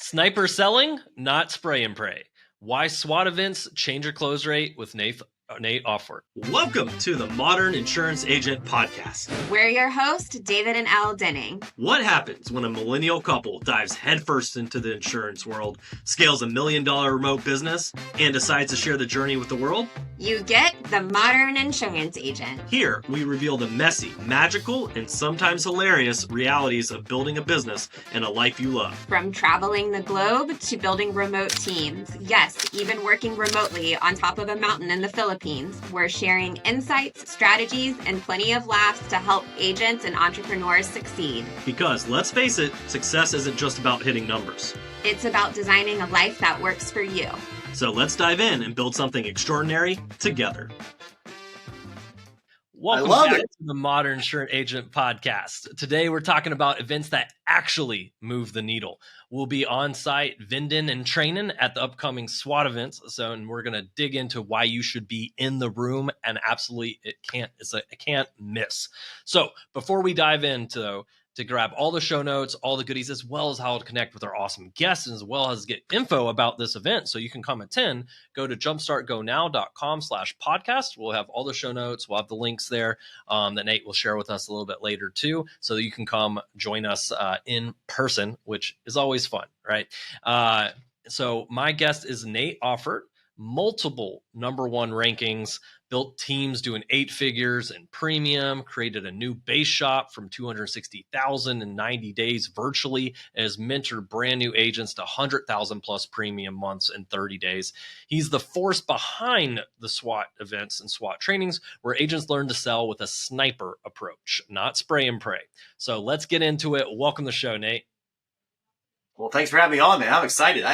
Sniper selling, not spray and pray. Why SWAT events change your close rate with Nate Auffort. Welcome to the Modern Insurance Agent Podcast. We're your host, David and Al Denning. What happens when a millennial couple dives headfirst into the insurance world, scales $1 million remote business, and decides to share the journey with the world? You get the Modern Insurance Agent. Here, we reveal the messy, magical, and sometimes hilarious realities of building a business and a life you love. From traveling the globe to building remote teams. Yes, even working remotely on top of a mountain in the Philippines. We're sharing insights, strategies, and plenty of laughs to help agents and entrepreneurs succeed. Because, let's face it, success isn't just about hitting numbers. It's about designing a life that works for you. So let's dive in and build something extraordinary together. Welcome back to the Modern Insurance Agent Podcast. Today we're talking about events that actually move the needle. We'll be on site vending and training at the upcoming SWAT events. And we're going to dig into why you should be in the room, and absolutely it can't miss. So before we dive into to grab all the show notes, all the goodies, as well as how to connect with our awesome guests, as well as get info about this event so you can come attend, go to jumpstartgonow.com/podcast. We'll have all the show notes. We'll have the links there that Nate will share with us a little bit later too, so that you can come join us in person, which is always fun, right? So my guest is Nate Auffort, multiple #1 rankings, built teams doing 8 figures in premium, created a new base shop from 260,000 in 90 days virtually, and has mentored brand new agents to 100,000 plus premium months in 30 days. He's the force behind the SWAT events and SWAT trainings, where agents learn to sell with a sniper approach, not spray and pray. So let's get into it. Welcome to the show, Nate. Well, thanks for having me on, man. I'm excited.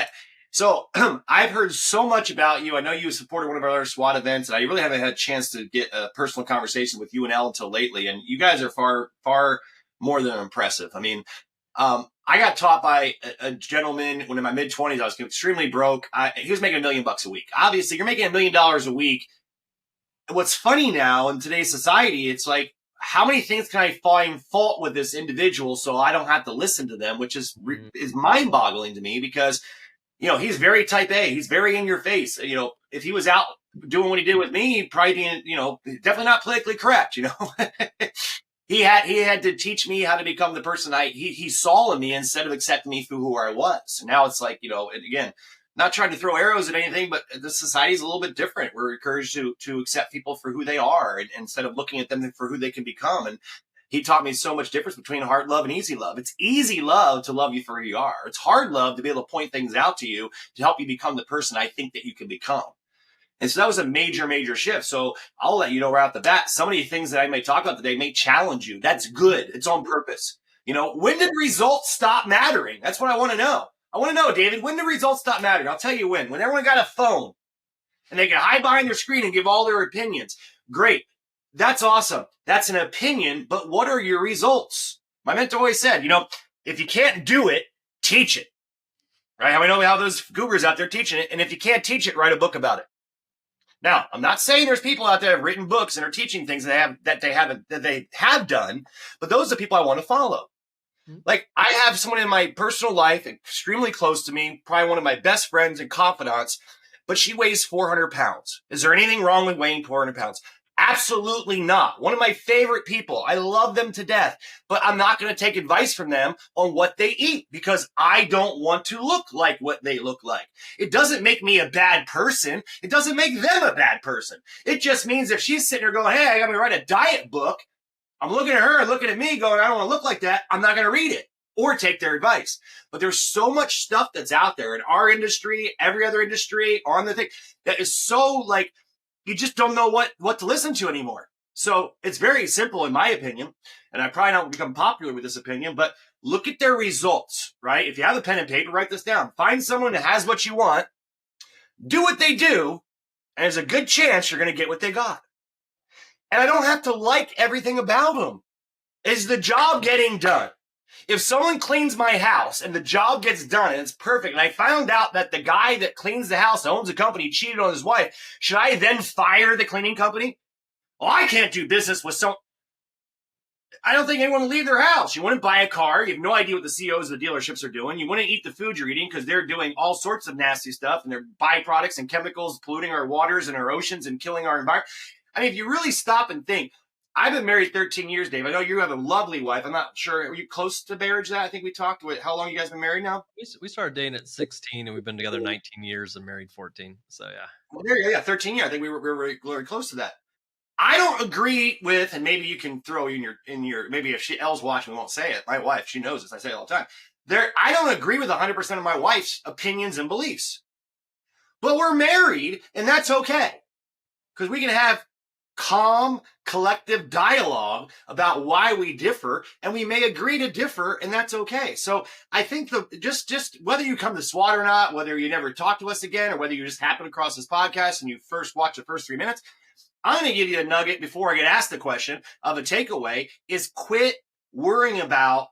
So I've heard so much about you. I know you supported one of our other SWAT events, and I really haven't had a chance to get a personal conversation with you and Al until lately. And you guys are far, far more than impressive. I mean, I got taught by a gentleman when in my mid-20s. I was extremely broke. He was making $1 million a week. Obviously, you're making $1 million a week. What's funny now in today's society, it's like, how many things can I find fault with this individual so I don't have to listen to them, which is mind-boggling to me because he's very type A. He's very in your face. If he was out doing what he did with me, he'd probably be, definitely not politically correct. He had to teach me how to become the person he saw in me instead of accepting me for who I was. And now it's like, and again, not trying to throw arrows at anything, but the society is a little bit different. We're encouraged to accept people for who they are instead of looking at them for who they can become. And he taught me so much difference between hard love and easy love. It's easy love to love you for who you are. It's hard love to be able to point things out to you to help you become the person I think that you can become. And so that was a major, major shift. So I'll let you know right off the bat, some of the things that I may talk about today may challenge you. That's good. It's on purpose. When did results stop mattering? That's what I want to know. I want to know, David, when did results stop mattering? I'll tell you when. When everyone got a phone and they can hide behind their screen and give all their opinions. Great. That's awesome. That's an opinion, but what are your results? My mentor always said, if you can't do it, teach it. Right? We know we have those gurus out there teaching it. And if you can't teach it, write a book about it. Now, I'm not saying there's people out there that have written books and are teaching things that they have done, but those are the people I want to follow. Like, I have someone in my personal life, extremely close to me, probably one of my best friends and confidants, but she weighs 400 pounds. Is there anything wrong with weighing 400 pounds? Absolutely not. One of my favorite people. I love them to death, but I'm not going to take advice from them on what they eat because I don't want to look like what they look like. It doesn't make me a bad person. It doesn't make them a bad person. It just means if she's sitting there going, hey, I got to write a diet book, I'm looking at her and looking at me going, I don't want to look like that. I'm not going to read it or take their advice. But there's so much stuff that's out there in our industry, every other industry, on the thing that is so like, you just don't know what to listen to anymore. So it's very simple, in my opinion, and I probably not become popular with this opinion, but look at their results, right? If you have a pen and paper, write this down. Find someone that has what you want, do what they do, and there's a good chance you're going to get what they got. And I don't have to like everything about them. Is the job getting done? If someone cleans my house and the job gets done and it's perfect, and I found out that the guy that cleans the house, owns the company, cheated on his wife, should I then fire the cleaning company? Well, I can't do business with I don't think anyone will leave their house. You wouldn't buy a car. You have no idea what the CEOs of the dealerships are doing. You wouldn't eat the food you're eating because they're doing all sorts of nasty stuff and they're byproducts and chemicals polluting our waters and our oceans and killing our environment. I mean, if you really stop and think, I've been married 13 years, Dave. I know you have a lovely wife. I'm not sure. Are you close to marriage? I think we talked. How long you guys been married now? We started dating at 16 and we've been together 19 years and married 14. So yeah. Well, there you go. Yeah, 13 years. I think we were very close to that. I don't agree with, and maybe you can throw in your maybe if Elle's watching, we won't say it. My wife, she knows this. I say it all the time. I don't agree with 100% of my wife's opinions and beliefs, but we're married, and that's okay because we can have calm, collective dialogue about why we differ, and we may agree to differ, and that's okay. So I think just whether you come to SWAT or not, whether you never talk to us again, or whether you just happen across this podcast and you first watch the first 3 minutes. I'm going to give you a nugget before I get asked the question of a takeaway is quit worrying about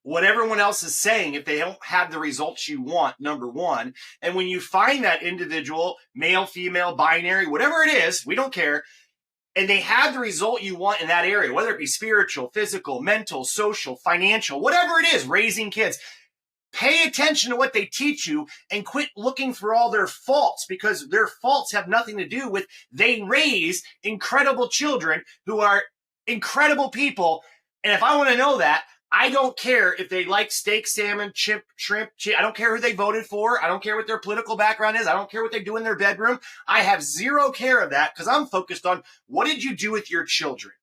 what everyone else is saying if they don't have the results you want, number one. And when you find that individual, male, female, binary, whatever it is, we don't care, and they have the result you want in that area, whether it be spiritual, physical, mental, social, financial, whatever it is, raising kids, pay attention to what they teach you and quit looking for all their faults because their faults have nothing to do with they raise incredible children who are incredible people. And if I want to know that, I don't care if they like steak, salmon, shrimp. I don't care who they voted for. I don't care what their political background is. I don't care what they do in their bedroom. I have zero care of that because I'm focused on what did you do with your children?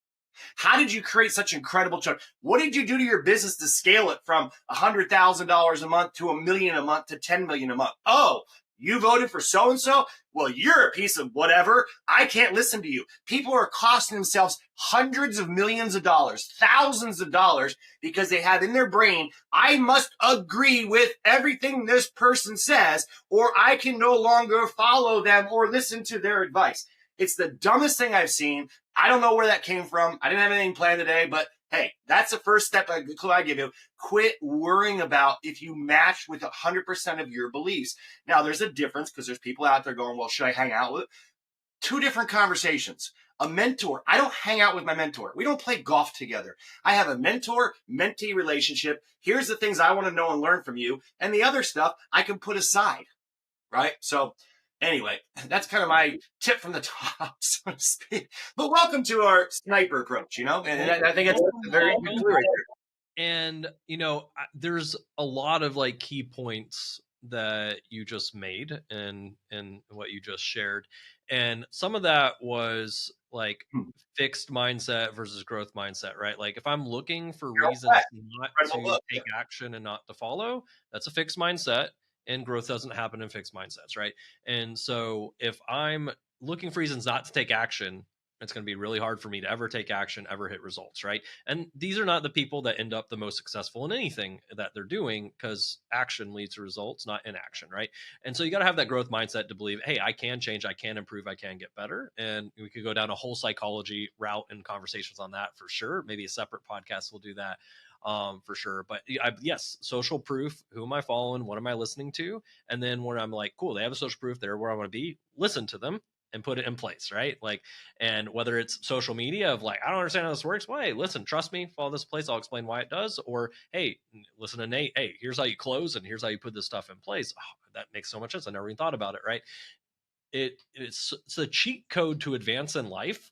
How did you create such incredible children? What did you do to your business to scale it from $100,000 a month to $1 million a month to $10 million a month? Oh, you voted for so-and-so? Well, you're a piece of whatever. I can't listen to you. People are costing themselves hundreds of millions of dollars, thousands of dollars, because they have in their brain, I must agree with everything this person says, or I can no longer follow them or listen to their advice. It's the dumbest thing I've seen. I don't know where that came from. I didn't have anything planned today, but hey, that's the first step, the clue I give you. Quit worrying about if you match with 100% of your beliefs. Now, there's a difference because there's people out there going, well, should I hang out with? Two different conversations. A mentor. I don't hang out with my mentor. We don't play golf together. I have a mentor-mentee relationship. Here's the things I want to know and learn from you. And the other stuff I can put aside, right? So anyway, that's kind of my tip from the top, so to speak. But welcome to our sniper approach, and I think it's very clear right there. And, there's a lot of like key points that you just made and what you just shared. And some of that was like fixed mindset versus growth mindset, right? Like if I'm looking for reasons not to take action and not to follow, that's a fixed mindset. And growth doesn't happen in fixed mindsets, right? And so if I'm looking for reasons not to take action, it's going to be really hard for me to ever take action, ever hit results, right? And these are not the people that end up the most successful in anything that they're doing because action leads to results, not inaction, right? And so you got to have that growth mindset to believe, hey, I can change, I can improve, I can get better. And we could go down a whole psychology route and conversations on that for sure. Maybe a separate podcast will do that. For sure. But yes, social proof. Who am I following? What am I listening to? And then when I'm like, cool, they have a social proof, they're where I want to be, listen to them and put it in place, right? Like, and whether it's social media of like, I don't understand how this works. Well, hey, listen, trust me, follow this place. I'll explain why it does. Or, hey, listen to Nate. Hey, here's how you close and here's how you put this stuff in place. Oh, that makes so much sense. I never even thought about it, right? It's a cheat code to advance in life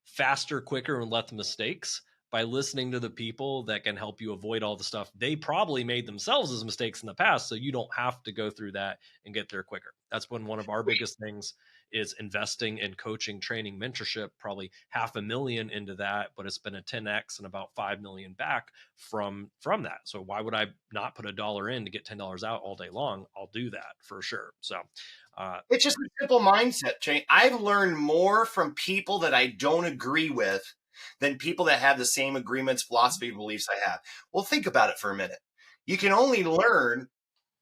faster, quicker, and less mistakes by listening to the people that can help you avoid all the stuff they probably made themselves as mistakes in the past. So you don't have to go through that and get there quicker. That's been one of our biggest things is investing in coaching, training, mentorship, probably $500,000 into that, but it's been a 10X and about 5 million back from that. So why would I not put $1 in to get $10 out all day long? I'll do that for sure. So it's just a simple mindset change. I've learned more from people that I don't agree with than people that have the same agreements, philosophy, beliefs I have. Well, think about it for a minute. You can only learn,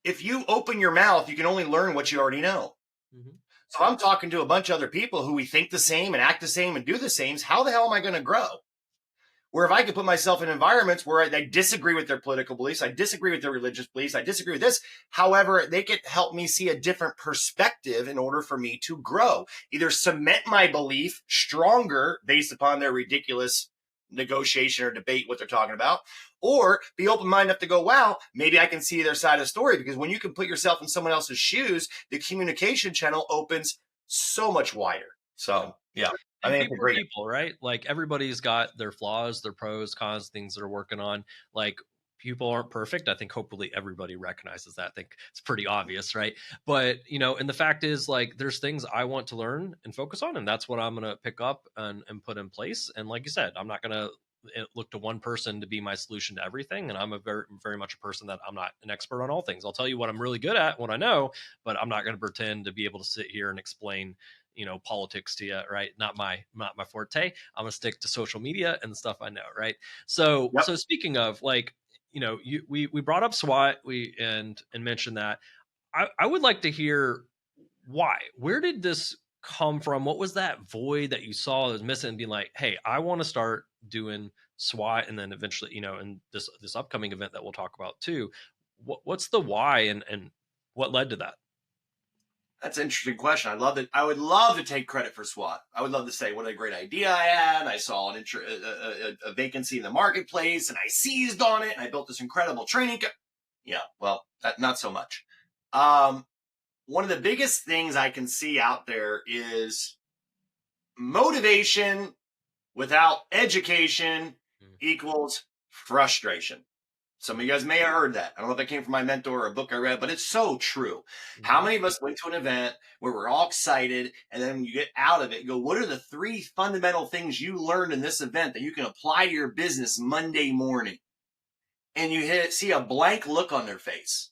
if you open your mouth, you can only learn what you already know. Mm-hmm. So I'm talking to a bunch of other people who we think the same and act the same and do the same. How the hell am I going to grow? Where if I could put myself in environments where I disagree with their political beliefs, I disagree with their religious beliefs, I disagree with this. However, they could help me see a different perspective in order for me to grow. Either cement my belief stronger based upon their ridiculous negotiation or debate what they're talking about, or be open-minded enough to go, wow, maybe I can see their side of the story. Because when you can put yourself in someone else's shoes, the communication channel opens so much wider. So yeah, I think it's a great people, right? Like everybody's got their flaws, their pros, cons, things they're working on. Like people aren't perfect. I think hopefully everybody recognizes that. I think it's pretty obvious, right? But and the fact is, like, there's things I want to learn and focus on, and that's what I'm gonna pick up and put in place. And like you said, I'm not gonna look to one person to be my solution to everything. And I'm a very much a person that I'm not an expert on all things. I'll tell you what I'm really good at, what I know, but I'm not going to pretend to be able to sit here and explain politics to you, right? Not my forte. I'm gonna stick to social media and the stuff I know, right? So Yep. so speaking of, like, we brought up SWAT, and mentioned that. I would like to hear why. Where did this come from? What was that void that you saw that was missing, and being like, hey, I want to start doing SWAT, and then eventually, in this upcoming event that we'll talk about too. What's the why, and what led to that? That's an interesting question. I would love to take credit for SWAT. I would love to say what a great idea I had. I saw a vacancy in the marketplace and I seized on it and I built this incredible training. Yeah, well, not so much. One of the biggest things I can see out there is motivation without education equals frustration. Some of you guys may have heard that. I don't know if that came from my mentor or a book I read, but it's so true. Mm-hmm. How many of us went to an event where we're all excited, and then when you get out of it, you go, what are the 3 fundamental things you learned in this event that you can apply to your business Monday morning? And you see a blank look on their face.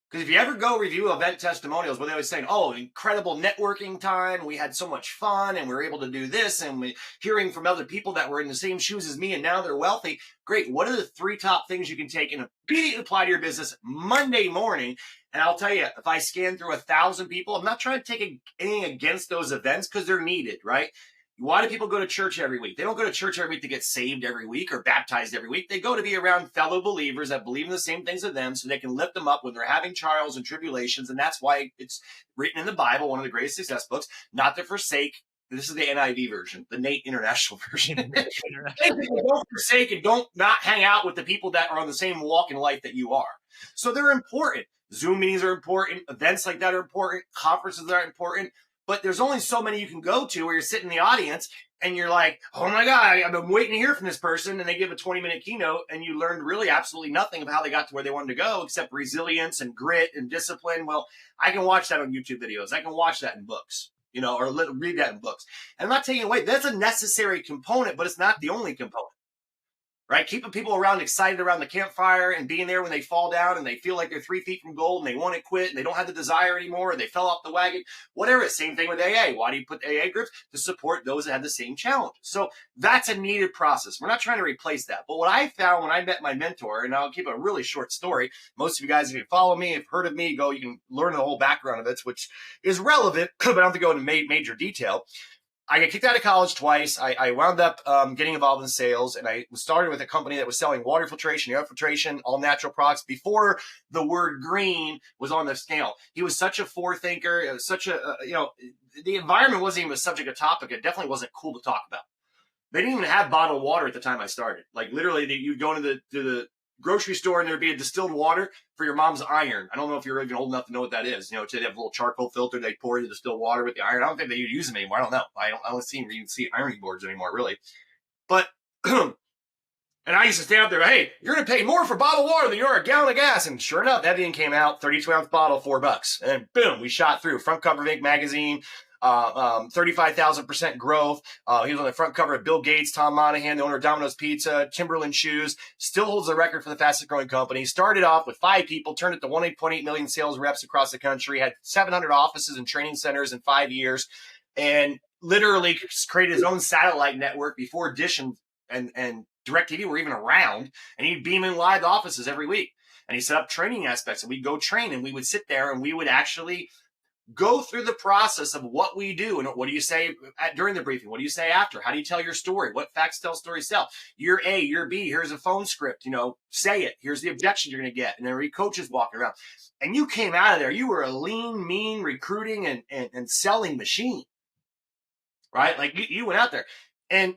Because if you ever go review event testimonials where they always saying, oh, incredible networking time, we had so much fun, and we were able to do this, and we hearing from other people that were in the same shoes as me, and now they're wealthy. Great. What are the 3 top things you can take and immediately apply to your business Monday morning? And I'll tell you, if I scan through 1,000 people, I'm not trying to take anything against those events because they're needed, right? Why do people go to church every week? They don't go to church every week to get saved every week or baptized every week. They go to be around fellow believers that believe in the same things as them so they can lift them up when they're having trials and tribulations. And that's why it's written in the Bible, one of the greatest success books, not to forsake. This is the NIV version, the Nate International version. Don't forsake and don't not hang out with the people that are on the same walk in life that you are. So they're important. Zoom meetings are important. Events like that are important. Conferences are important. But there's only so many you can go to where you're sitting in the audience and you're like, oh my God, I've been waiting to hear from this person. And they give a 20-minute keynote and you learned really absolutely nothing of how they got to where they wanted to go except resilience and grit and discipline. Well, I can watch that on YouTube videos. I can watch that in books, or read that in books. And I'm not taking away. That's a necessary component, but it's not the only component. Right? Keeping people around excited around the campfire and being there when they fall down and they feel like they're 3 feet from gold and they want to quit and they don't have the desire anymore and they fell off the wagon, whatever. Same thing with AA. Why do you put AA groups? To support those that have the same challenges. So that's a needed process. We're not trying to replace that. But what I found when I met my mentor, and I'll keep a really short story. Most of you guys, if you follow me, have heard of me, you can learn the whole background of it, which is relevant, but I don't have to go into major detail. I got kicked out of college twice. I wound up getting involved in sales, and I started with a company that was selling water filtration, air filtration, all natural products before the word green was on the scale. He was such a forethinker. It was such the environment wasn't even a subject, a topic. It definitely wasn't cool to talk about. They didn't even have bottled water at the time I started. Like literally, you'd go into the grocery store and there'd be a distilled water for your mom's iron. I don't know if you're even old enough to know what that is. They have a little charcoal filter. They pour the distilled water with the iron. I don't think they use them anymore. I don't know. I don't see ironing boards anymore, really. But, and I used to stand up there, hey, you're going to pay more for bottled water than you are a gallon of gas. And sure enough, that thing came out, 32-ounce bottle, $4. And then boom, we shot through. Front cover of Inc. magazine. 35,000% growth. He was on the front cover of Bill Gates, Tom Monahan, the owner of Domino's Pizza, Timberland shoes, still holds the record for the fastest growing company. Started off with 5 people, turned it to 1.8 million sales reps across the country, had 700 offices and training centers in 5 years, and literally created his own satellite network before Dish and DirecTV were even around, and he'd beam in live offices every week. And he set up training aspects, and we'd go train, and we would sit there, and we would actually go through the process of what we do. And what do you say during the briefing? What do you say after? How do you tell your story? What facts tell, stories sell? You're A, you're B. Here's a phone script. Say it. Here's the objection you're going to get. And then coaches walking around. And you came out of there. You were a lean, mean recruiting and selling machine. Right? Like you went out there. And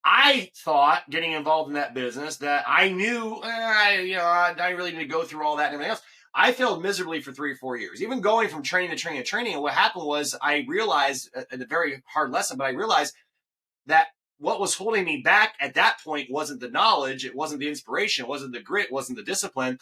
I thought getting involved in that business that I knew, I really need to go through all that and everything else. I failed miserably for 3 or 4 years, even going from training to training to training. And what happened was I realized a very hard lesson, but I realized that what was holding me back at that point wasn't the knowledge. It wasn't the inspiration. It wasn't the grit. It wasn't the discipline.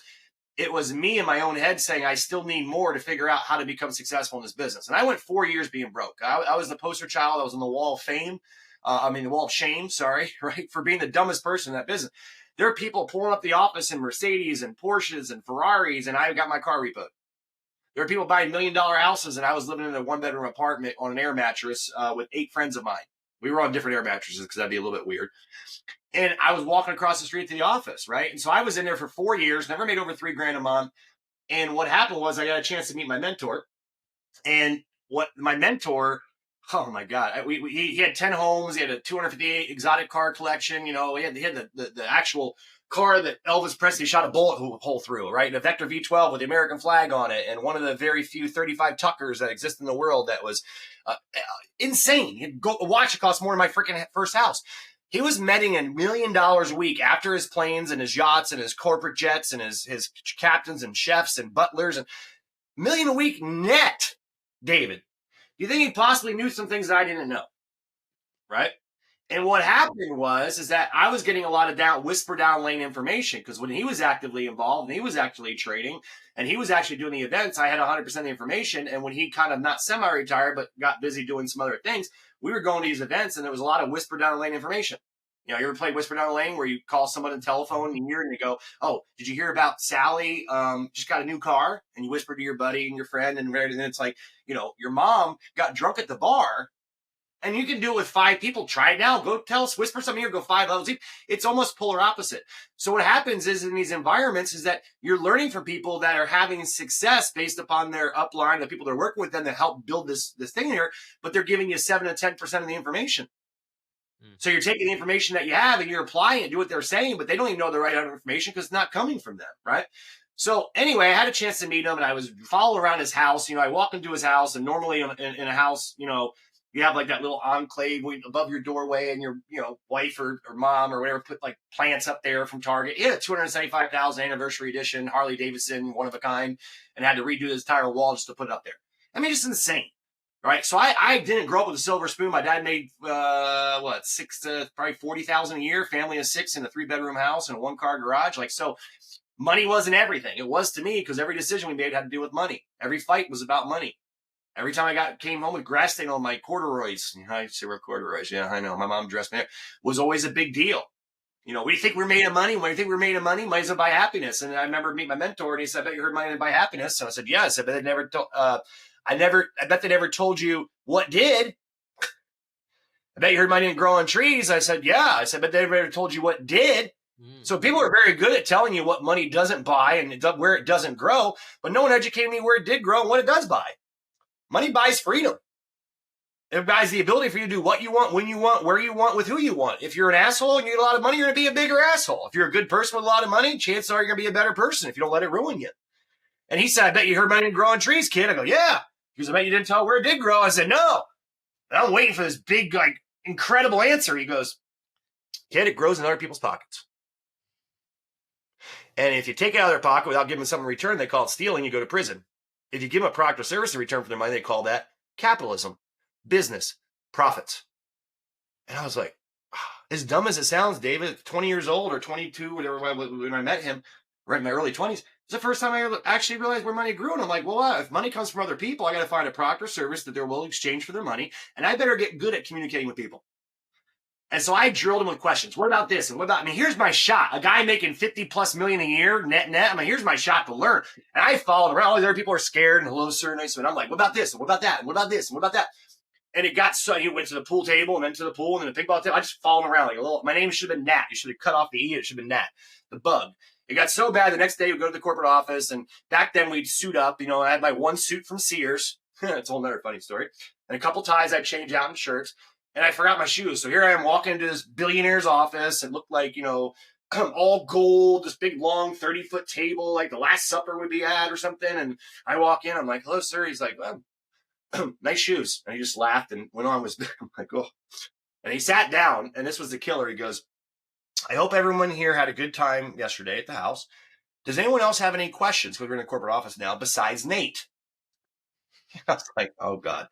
It was me in my own head saying, I still need more to figure out how to become successful in this business. And I went 4 years being broke. I was the poster child. I was on the wall of fame. The wall of shame, sorry, right? For being the dumbest person in that business. There are people pulling up the office in Mercedes and Porsches and Ferraris, and I got my car repoed. There are people buying $1 million houses, and I was living in a 1-bedroom apartment on an air mattress with 8 friends of mine. We were on different air mattresses because that'd be a little bit weird. And I was walking across the street to the office, right? And so I was in there for 4 years, never made over $3,000 a month. And what happened was I got a chance to meet my mentor. And what my mentor, oh my God, he had 10 homes. He had a 258 exotic car collection. He had the actual car that Elvis Presley shot a bullet hole through, right? A Vector V12 with the American flag on it. And one of the very few 35 Tuckers that exist in the world that was insane. A watch that cost more than my freaking first house. He was netting $1 million a week after his planes and his yachts and his corporate jets and his captains and chefs and butlers, and $1 million a week net, David. Do you think he possibly knew some things that I didn't know? Right? And what happened was that I was getting a lot of whisper down lane information, because when he was actively involved and he was actually trading and he was actually doing the events, I had 100% of the information. And when he kind of not semi-retired but got busy doing some other things, we were going to these events and there was a lot of whisper down the lane information. You ever play whisper down the lane where you call someone on the telephone and you go, oh, did you hear about Sally? Just got a new car. And you whisper to your buddy and your friend, and it's like, your mom got drunk at the bar. And you can do it with 5 people. Try it now. Go tell us, whisper something here, go 5 levels deep. It's almost polar opposite. So what happens is in these environments is that you're learning from people that are having success based upon their upline, the people that are working with them that help build this thing here, but they're giving you 7 to 10% of the information. So you're taking the information that you have and you're applying it, do what they're saying, but they don't even know the right information because it's not coming from them, right? So anyway, I had a chance to meet him and I was following around his house. I walk into his house, and normally in a house, you have like that little enclave above your doorway, and your, wife or mom or whatever put like plants up there from Target. He had a 275,000 anniversary edition Harley Davidson, one of a kind, and had to redo his entire wall just to put it up there. I mean, just insane. Right. So I didn't grow up with a silver spoon. My dad made, probably $40,000 a year, family of 6 in a 3-bedroom house and a 1-car garage. So money wasn't everything. It was to me, because every decision we made had to do with money. Every fight was about money. Every time I came home with grass stain on my corduroys, I used to wear corduroys. Yeah, I know. My mom dressed me up. Was always a big deal. We think we're made of money. When you think we're made of money, money's to buy happiness. And I remember meeting my mentor, and he said, I bet you heard money to buy happiness. And I said, yes. I bet they never I bet they never told you what did. I bet you heard money didn't grow on trees. I said, yeah. I said, but they never told you what did. So people are very good at telling you what money doesn't buy and where it doesn't grow, but no one educated me where it did grow and what it does buy. Money buys freedom. It buys the ability for you to do what you want, when you want, where you want, with who you want. If you're an asshole and you get a lot of money, you're going to be a bigger asshole. If you're a good person with a lot of money, chances are you're going to be a better person if you don't let it ruin you. And he said, I bet you heard money didn't grow on trees, kid. I go, yeah. He goes, I bet you didn't tell where it did grow. I said, no. And I'm waiting for this big, incredible answer. He goes, kid, it grows in other people's pockets. And if you take it out of their pocket without giving them something in return, they call it stealing. You go to prison. If you give them a product or service in return for their money, they call that capitalism, business, profits. And I was like, as dumb as it sounds, David, 20 years old or 22, whatever, when I met him, right in my early 20s, it's the first time I actually realized where money grew. And I'm like, well, if money comes from other people, I got to find a product or service that they're willing to exchange for their money. And I better get good at communicating with people. And so I drilled him with questions. What about this? And what about, here's my shot. A guy making 50 plus million a year, net. Here's my shot to learn. And I followed around. All these other people are scared and hello, sir. And I'm like, what about this? And what about that? And what about this? And what about that? And it got so, he went to the pool table and then to the pool and then the pickleball table. I just followed him around like a little, my name should have been Nat. You should have cut off the E. It should have been Nat, the bug. It got so bad the next day we'd go to the corporate office, and back then we'd suit up. I had my one suit from Sears. It's a whole nother funny story. And a couple ties I'd change out in shirts. And I forgot my shoes. So here I am walking into this billionaire's office. It looked like, all gold, this big, long 30-foot table, like the Last Supper would be at or something. And I walk in. I'm like, hello, sir. He's like, well, nice shoes. And he just laughed and went on with I'm like, oh. And he sat down, and this was the killer. He goes, I hope everyone here had a good time yesterday at the house. Does anyone else have any questions? Because we're in the corporate office now, besides Nate. I was like, oh, God.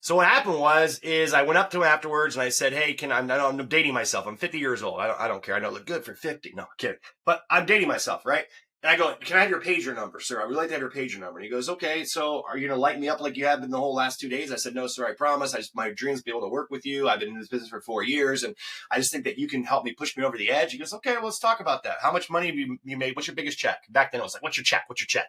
So what happened is I went up to him afterwards and I said, hey, I'm dating myself. I'm 50 years old. I don't care. I don't look good for 50. No, I'm kidding. But I'm dating myself, right? And I go, can I have your pager number, sir? I would like to have your pager number. And he goes, okay, so are you going to light me up like you have been the whole last 2 days? I said, no, sir, I promise. My dream is to be able to work with you. I've been in this business for 4 years, and I just think that you can help me push me over the edge. He goes, okay, well, let's talk about that. How much money have you made? What's your biggest check? Back then, I was like, what's your check? What's your check?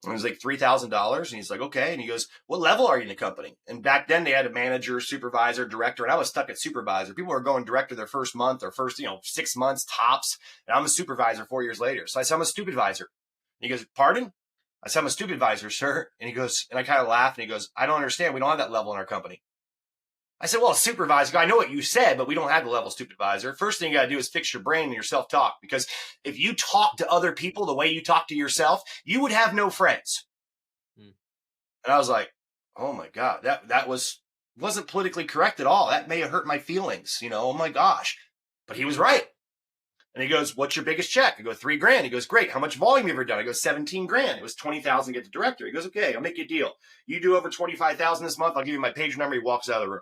And it was like $3,000. And he's like, okay. And he goes, what level are you in the company? And back then they had a manager, supervisor, director. And I was stuck at supervisor. People were going director their first month or first, 6 months tops. And I'm a supervisor 4 years later. So I said, I'm a stupid advisor. And he goes, pardon? I said, I'm a stupid advisor, sir. And he goes, and I kind of laughed. And he goes, I don't understand. We don't have that level in our company. I said, well, supervisor, I know what you said, but we don't have the level of supervisor. First thing you got to do is fix your brain and your self-talk, because if you talk to other people the way you talk to yourself, you would have no friends. And I was like, oh my God, that wasn't politically correct at all. That may have hurt my feelings, oh my gosh. But he was right. And he goes, what's your biggest check? I go, $3,000. He goes, great. How much volume have you ever done? I go, 17 grand. It was 20,000 to get the director. He goes, okay, I'll make you a deal. You do over 25,000 this month, I'll give you my page number. He walks out of the room.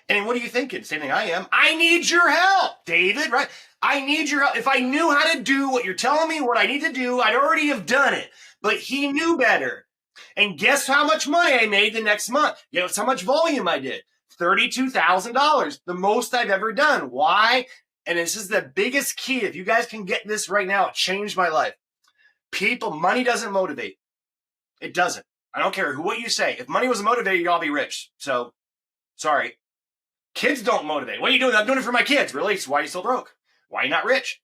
And what are you thinking? Same thing I am. I need your help, David, right? I need your help. If I knew how to do what you're telling me, what I need to do, I'd already have done it. But he knew better. And guess how much money I made the next month? Guess how much volume I did? $32,000, the most I've ever done. Why? And this is the biggest key. If you guys can get this right now, it changed my life. Money doesn't motivate. It doesn't. I don't care what you say. If money was a motivator, you'd all be rich. So, sorry. Kids don't motivate. What are you doing? I'm doing it for my kids. Really? So why are you still broke? Why are you not rich?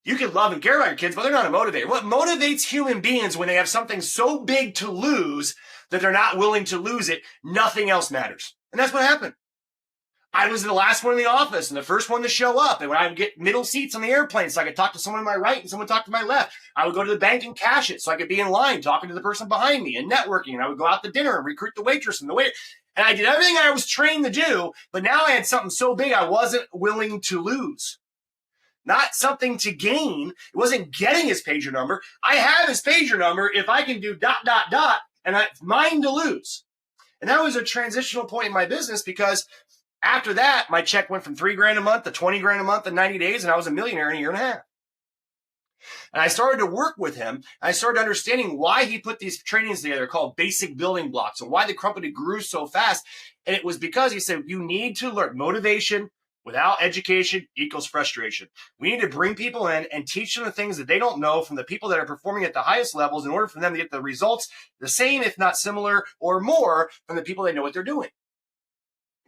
You can love and care about your kids, but they're not a motivator. What motivates human beings when they have something so big to lose that they're not willing to lose it? Nothing else matters. And that's what happened. I was the last one in the office and the first one to show up. And when I would get middle seats on the airplane so I could talk to someone to my right and someone talk to my left, I would go to the bank and cash it so I could be in line talking to the person behind me and networking. And I would go out to dinner and recruit the waitress and the waiter. And I did everything I was trained to do, but now I had something so big I wasn't willing to lose. Not something to gain. It wasn't getting his pager number. I have his pager number if I can do ... and it's mine to lose. And that was a transitional point in my business, because after that, my check went from $3,000 a month to $20,000 a month in 90 days, and I was a millionaire in a year and a half. And I started to work with him. I started understanding why he put these trainings together called basic building blocks and why the company grew so fast. And it was because he said, you need to learn motivation without education equals frustration. We need to bring people in and teach them the things that they don't know from the people that are performing at the highest levels in order for them to get the results the same, if not similar or more, from the people that know what they're doing.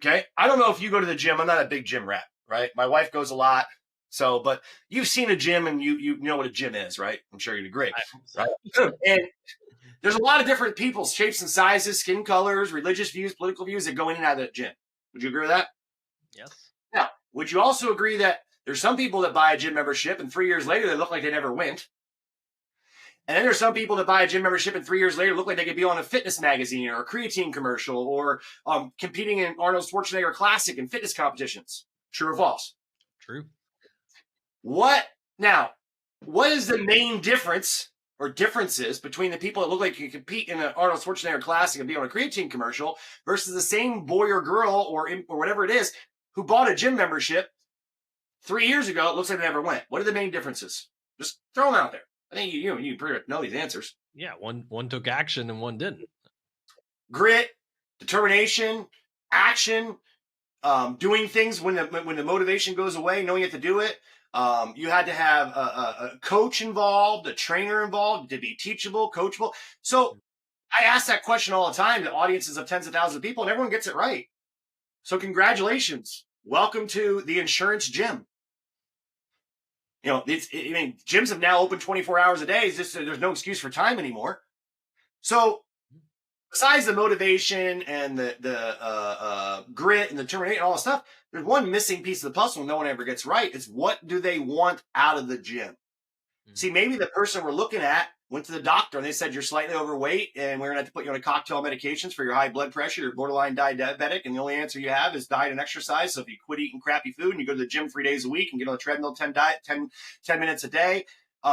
Okay. I don't know if you go to the gym. I'm not a big gym rat, right? My wife goes a lot. So, but you've seen a gym and you know what a gym is, right? I'm sure you'd agree. Right? And there's a lot of different people, shapes and sizes, skin colors, religious views, political views that go in and out of that gym. Would you agree with that? Yes. Now, would you also agree that there's some people that buy a gym membership and 3 years later they look like they never went? And then there's some people that buy a gym membership and 3 years later look like they could be on a fitness magazine or a creatine commercial or competing in Arnold Schwarzenegger Classic and fitness competitions. True or false? True. What is the main difference or differences between the people that look like you can compete in an Arnold Schwarzenegger Classic and be on a creatine commercial versus the same boy or girl or whatever it is who bought a gym membership 3 years ago? It looks like they never went. What are the main differences? Just throw them out there. I think you pretty much know these answers. Yeah, one took action and one didn't. Grit, determination, action, doing things when the motivation goes away, knowing you have to do it. You had to have a coach involved, a trainer involved to be teachable, coachable. So I ask that question all the time to audiences of tens of thousands of people, and everyone gets it right. So congratulations. Welcome to the insurance gym. Gyms have now opened 24 hours a day. There's no excuse for time anymore. So besides the motivation and the grit and the determination and all that stuff, there's one missing piece of the puzzle no one ever gets right. It's what do they want out of the gym? Mm-hmm. See, maybe the person we're looking at went to the doctor and they said you're slightly overweight and we're going to have to put you on a cocktail medications for your high blood pressure, you're borderline diabetic, and the only answer you have is diet and exercise. So if you quit eating crappy food and you go to the gym 3 days a week and get on the treadmill 10 minutes a day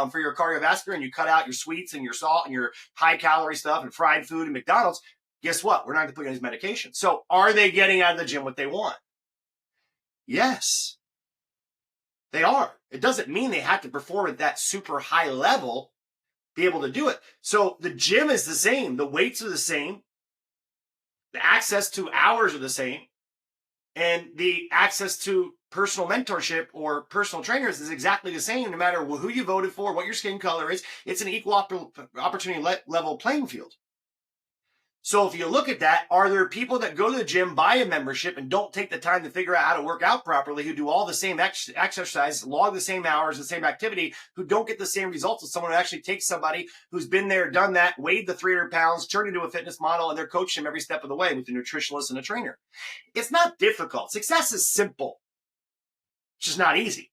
for your cardiovascular, and you cut out your sweets and your salt and your high calorie stuff and fried food and McDonald's, guess what? We're not going to put you on these medications. So are they getting out of the gym what they want? Yes, they are. It doesn't mean they have to perform at that super high level, be able to do it. So the gym is the same. The weights are the same. The access to hours are the same. And the access to personal mentorship or personal trainers is exactly the same, no matter who you voted for, what your skin color is. It's an equal opportunity level playing field. So if you look at that, are there people that go to the gym, buy a membership, and don't take the time to figure out how to work out properly, who do all the same exercise, log the same hours, the same activity, who don't get the same results as someone who actually takes somebody who's been there, done that, weighed the 300 pounds, turned into a fitness model, and they're coaching them every step of the way with a nutritionist and a trainer? It's not difficult. Success is simple. It's just not easy.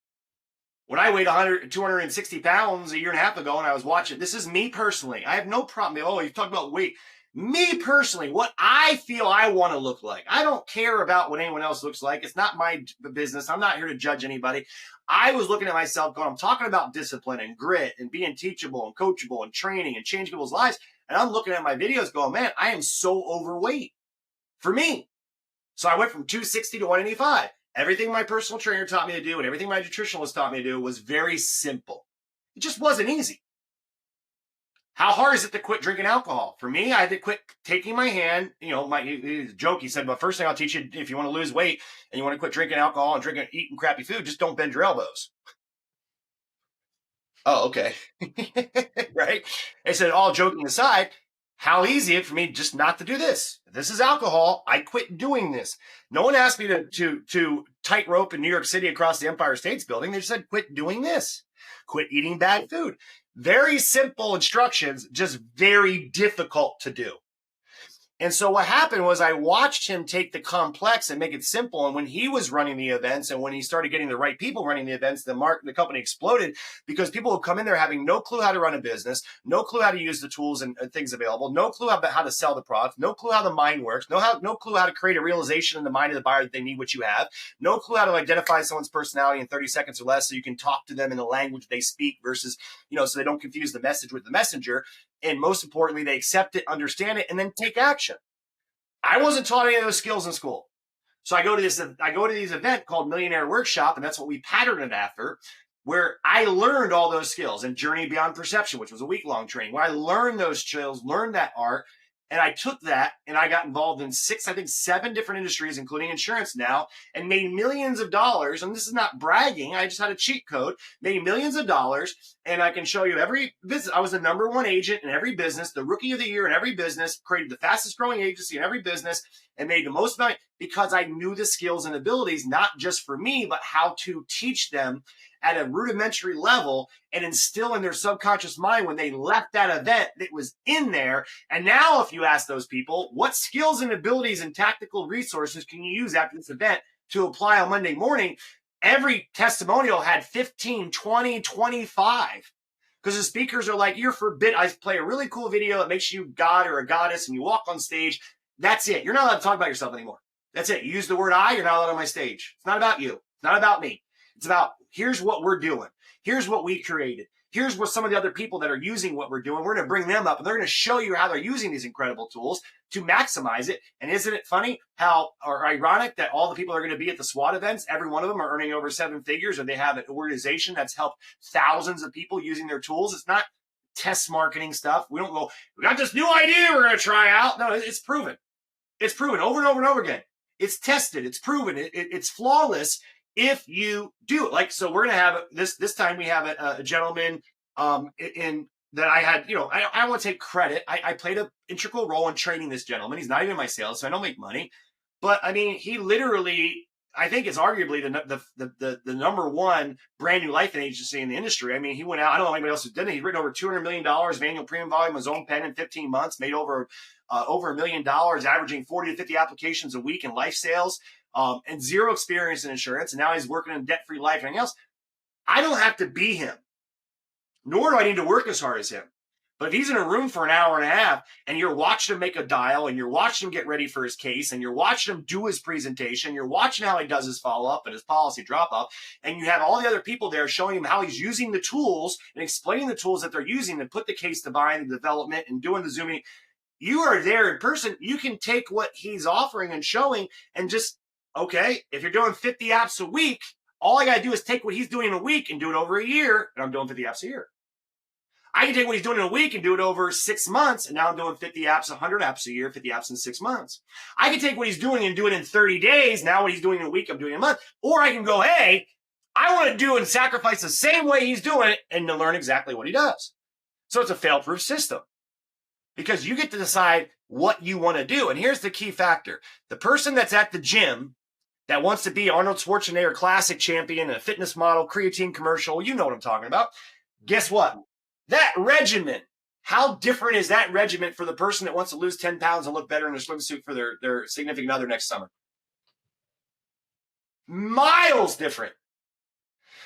When I weighed 260 pounds a year and a half ago and I was watching, this is me personally. I have no problem. Oh, you talk about weight. Me personally, what I feel I want to look like. I don't care about what anyone else looks like. It's not my business. I'm not here to judge anybody. I was looking at myself going, I'm talking about discipline and grit and being teachable and coachable and training and changing people's lives. And I'm looking at my videos going, man, I am so overweight for me. So I went from 260 to 185. Everything my personal trainer taught me to do and everything my nutritionist taught me to do was very simple. It just wasn't easy. How hard is it to quit drinking alcohol? For me, I had to quit taking my hand. You know, my joke, he said, but first thing I'll teach you, if you want to lose weight and you want to quit drinking alcohol and eating crappy food, just don't bend your elbows. Oh, okay. Right? They said, all joking aside, how easy is it for me just not to do this? If this is alcohol, I quit doing this. No one asked me to tightrope in New York City across the Empire State's Building. They just said, quit doing this. Quit eating bad food. Very simple instructions, just very difficult to do. And so what happened was I watched him take the complex and make it simple. And when he was running the events and when he started getting the right people running the events, the company exploded because people would come in there having no clue how to run a business, no clue how to use the tools and things available, no clue about how to sell the product, no clue how the mind works, no clue how to create a realization in the mind of the buyer that they need what you have, no clue how to identify someone's personality in 30 seconds or less so you can talk to them in the language they speak versus, so they don't confuse the message with the messenger. And most importantly, they accept it, understand it, and then take action. I wasn't taught any of those skills in school. So I go to this event called Millionaire Workshop, and that's what we patterned it after, where I learned all those skills, and Journey Beyond Perception, which was a week-long training, where I learned those skills, learned that art, and I took that and I got involved in 7 different industries, including insurance now, and made millions of dollars. And this is not bragging. I just had a cheat code, made millions of dollars. And I can show you every business. I was the #1 agent in every business, the rookie of the year in every business, created the fastest growing agency in every business, and made the most money because I knew the skills and abilities, not just for me, but how to teach them at a rudimentary level and instill in their subconscious mind when they left that event that was in there. And now if you ask those people, what skills and abilities and tactical resources can you use after this event to apply on Monday morning? Every testimonial had 15, 20, 25. Because the speakers are like, you're forbidden. I play a really cool video that makes you God or a goddess and you walk on stage. That's it. You're not allowed to talk about yourself anymore. That's it. You use the word I, you're not allowed on my stage. It's not about you. It's not about me. It's about, here's what we're doing. Here's what we created. Here's what some of the other people that are using what we're doing. We're going to bring them up and they're going to show you how they're using these incredible tools to maximize it. And isn't it funny or ironic that all the people that are going to be at the SWAT events, every one of them are earning over 7 figures, or they have an organization that's helped thousands of people using their tools. It's not test marketing stuff. We don't go, we got this new idea we're going to try out. No, it's proven. It's proven over and over and over again. It's tested. It's proven. It's flawless. If you do it, like, so we're going to have this time we have a gentleman in that I had, I don't want to take credit. I played an integral role in training this gentleman. He's not even my sales, so I don't make money. But I mean, he literally, I think it's arguably the $1 brand new life agency in the industry. I mean, he went out, I don't know anybody else who did it. He's written over $200 million of annual premium volume on his own pen in 15 months, made over $1 million, averaging 40 to 50 applications a week in life sales. And zero experience in insurance, and now he's working in debt-free life and everything else. I don't have to be him, nor do I need to work as hard as him. But if he's in a room for an hour and a half and you're watching him make a dial and you're watching him get ready for his case and you're watching him do his presentation, you're watching how he does his follow-up and his policy drop-off, and you have all the other people there showing him how he's using the tools and explaining the tools that they're using to put the case to bind, the development, and doing the zooming, you are there in person. You can take what he's offering and showing and just, okay, if you're doing 50 apps a week, all I got to do is take what he's doing in a week and do it over a year, and I'm doing 50 apps a year. I can take what he's doing in a week and do it over 6 months, and now I'm doing 50 apps, 100 apps a year, 50 apps in 6 months. I can take what he's doing and do it in 30 days. Now what he's doing in a week, I'm doing in a month. Or I can go, hey, I want to do and sacrifice the same way he's doing it and to learn exactly what he does. So it's a fail-proof system because you get to decide what you want to do. And here's the key factor. The person that's at the gym that wants to be Arnold Schwarzenegger classic champion, a fitness model, creatine commercial, you know what I'm talking about. Guess what? That regimen, how different is that regimen for the person that wants to lose 10 pounds and look better in a swimsuit for their significant other next summer? Miles different.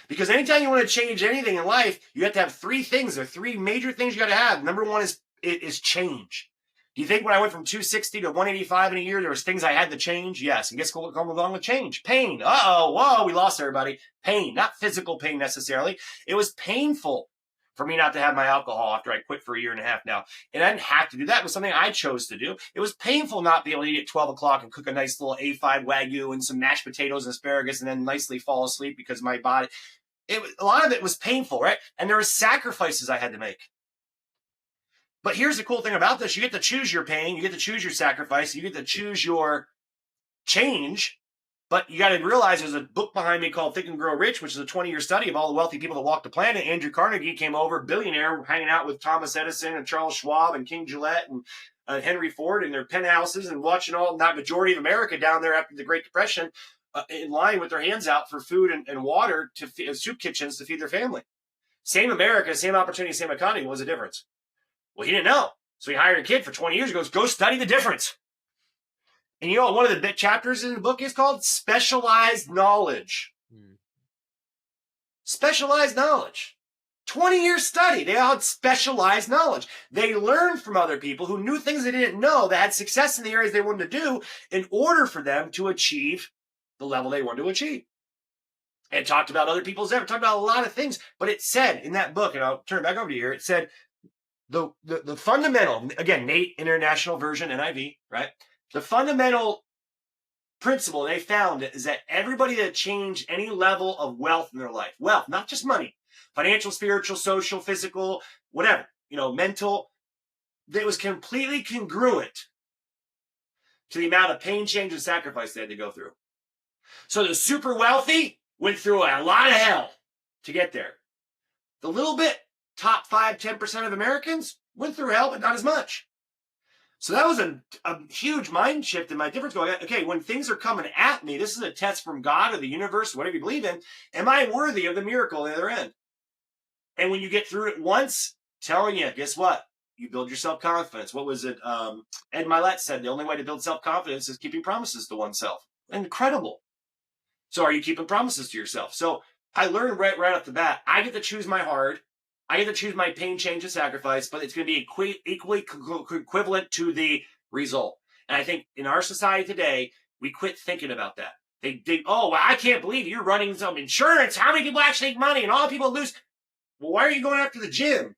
Because anytime you want to change anything in life, you have to have 3 things. There are 3 major things you got to have. Number 1 is change. Do you think when I went from 260 to 185 in a year, there was things I had to change? Yes. And guess what comes along with change? Pain. Uh-oh, whoa, we lost everybody. Pain, not physical pain necessarily. It was painful for me not to have my alcohol after I quit for a year and a half now. And I didn't have to do that. It was something I chose to do. It was painful not being able to eat at 12 o'clock and cook a nice little A5 Wagyu and some mashed potatoes and asparagus and then nicely fall asleep because my body, a lot of it was painful, right? And there were sacrifices I had to make. But here's the cool thing about this. You get to choose your pain. You get to choose your sacrifice. You get to choose your change. But you got to realize there's a book behind me called Think and Grow Rich, which is a 20-year study of all the wealthy people that walked the planet. Andrew Carnegie came over, billionaire, hanging out with Thomas Edison and Charles Schwab and King Gillette and Henry Ford in their penthouses and watching all, not majority of America down there after the Great Depression, in line with their hands out for food and water to soup kitchens to feed their family. Same America, same opportunity, same economy. What was the difference? Well, he didn't know. So he hired a kid for 20 years, goes, go study the difference. And you know, one of the big chapters in the book is called Specialized Knowledge. Specialized knowledge. 20-year study. They all had specialized knowledge. They learned from other people who knew things they didn't know, that had success in the areas they wanted to do in order for them to achieve the level they wanted to achieve. And talked about other people's effort, talked about a lot of things. But it said in that book, and I'll turn it back over to you here, it said the fundamental, again, Nate International Version, NIV, right? The fundamental principle they found is that everybody that changed any level of wealth in their life, wealth, not just money, financial, spiritual, social, physical, whatever, mental, that was completely congruent to the amount of pain, change, and sacrifice they had to go through. So the super wealthy went through a lot of hell to get there. The little bit, top 5, 10% of Americans went through hell, but not as much. So that was a huge mind shift in my difference going, okay, when things are coming at me, this is a test from God or the universe, whatever you believe in. Am I worthy of the miracle on the other end? And when you get through it once, telling you, guess what? You build your self-confidence. What was it? Ed Milet said the only way to build self-confidence is keeping promises to oneself. Incredible. So are you keeping promises to yourself? So I learned right off the bat, I get to choose my hard. I get to choose my pain, change, and sacrifice, but it's going to be equally equivalent to the result. And I think in our society today, we quit thinking about that. Well, I can't believe you're running some insurance. How many people actually make money? And all the people lose. Well, why are you going after the gym?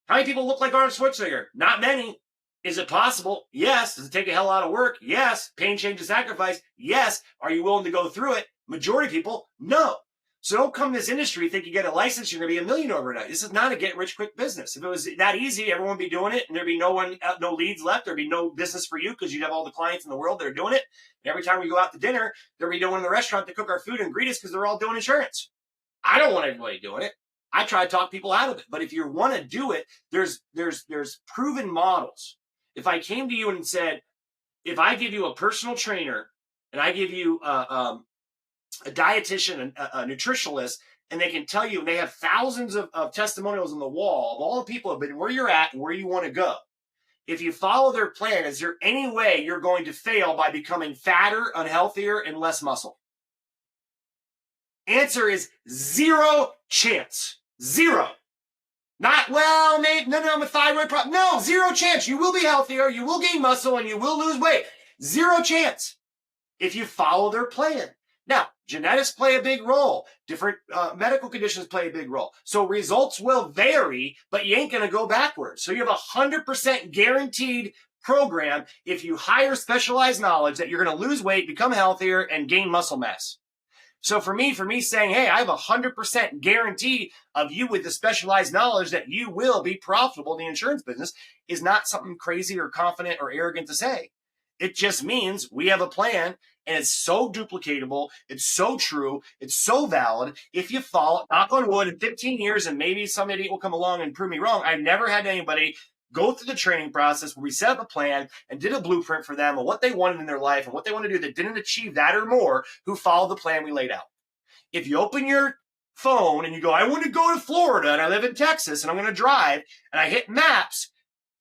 How many people look like Arnold Schwarzenegger? Not many. Is it possible? Yes. Does it take a hell out of work? Yes. Pain, change, and sacrifice? Yes. Are you willing to go through it? Majority of people, no. So don't come to this industry think you get a license, you're going to be a million overnight. This is not a get-rich-quick business. If it was that easy, everyone would be doing it, and there'd be no leads left. There'd be no business for you because you'd have all the clients in the world that are doing it. And every time we go out to dinner, there'd be no one in the restaurant to cook our food and greet us because they're all doing insurance. I don't want everybody doing it. I try to talk people out of it. But if you want to do it, there's proven models. If I came to you and said, if I give you a personal trainer and I give you a dietitian, a nutritionalist, and they can tell you, and they have thousands of testimonials on the wall of all the people who have been where you're at and where you want to go. If you follow their plan, is there any way you're going to fail by becoming fatter, unhealthier, and less muscle? Answer is 0 chance. 0. Not, well, maybe, no, I'm a thyroid problem. No, zero chance. You will be healthier. You will gain muscle and you will lose weight. Zero chance if you follow their plan. Now, genetics play a big role. Different medical conditions play a big role. So results will vary, but you ain't going to go backwards. So you have 100% guaranteed program if you hire specialized knowledge that you're going to lose weight, become healthier, and gain muscle mass. So for me saying, hey, I have 100% guarantee of you with the specialized knowledge that you will be profitable in the insurance business is not something crazy or confident or arrogant to say. It just means we have a plan, and it's so duplicatable. It's so true. It's so valid. If you follow, knock on wood, in 15 years, and maybe some idiot will come along and prove me wrong, I've never had anybody go through the training process where we set up a plan and did a blueprint for them and what they wanted in their life and what they want to do that didn't achieve that or more, who followed the plan we laid out. If you open your phone and you go, I want to go to Florida and I live in Texas and I'm going to drive, and I hit maps,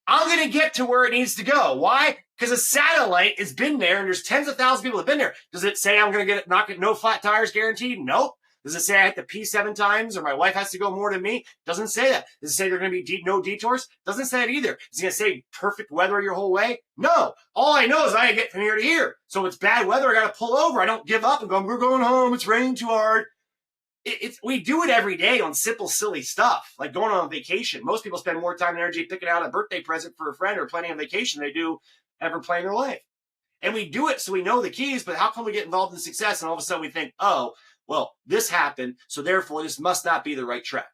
I'm going to get to where it needs to go. Why? Because a satellite has been there and there's tens of thousands of people that have been there. Does it say I'm going to get no flat tires guaranteed? Nope. Does it say I have to pee 7 times or my wife has to go more than me? Doesn't say that. Does it say there are going to be no detours? Doesn't say that either. Is it going to say perfect weather your whole way? No. All I know is I get from here to here. So if it's bad weather, I got to pull over. I don't give up and go, we're going home. It's raining too hard. We do it every day on simple, silly stuff, like going on vacation. Most people spend more time and energy picking out a birthday present for a friend or planning a vacation than they do ever planning their life. And we do it so we know the keys, but how come we get involved in success and all of a sudden we think, oh, well, this happened, so therefore this must not be the right track.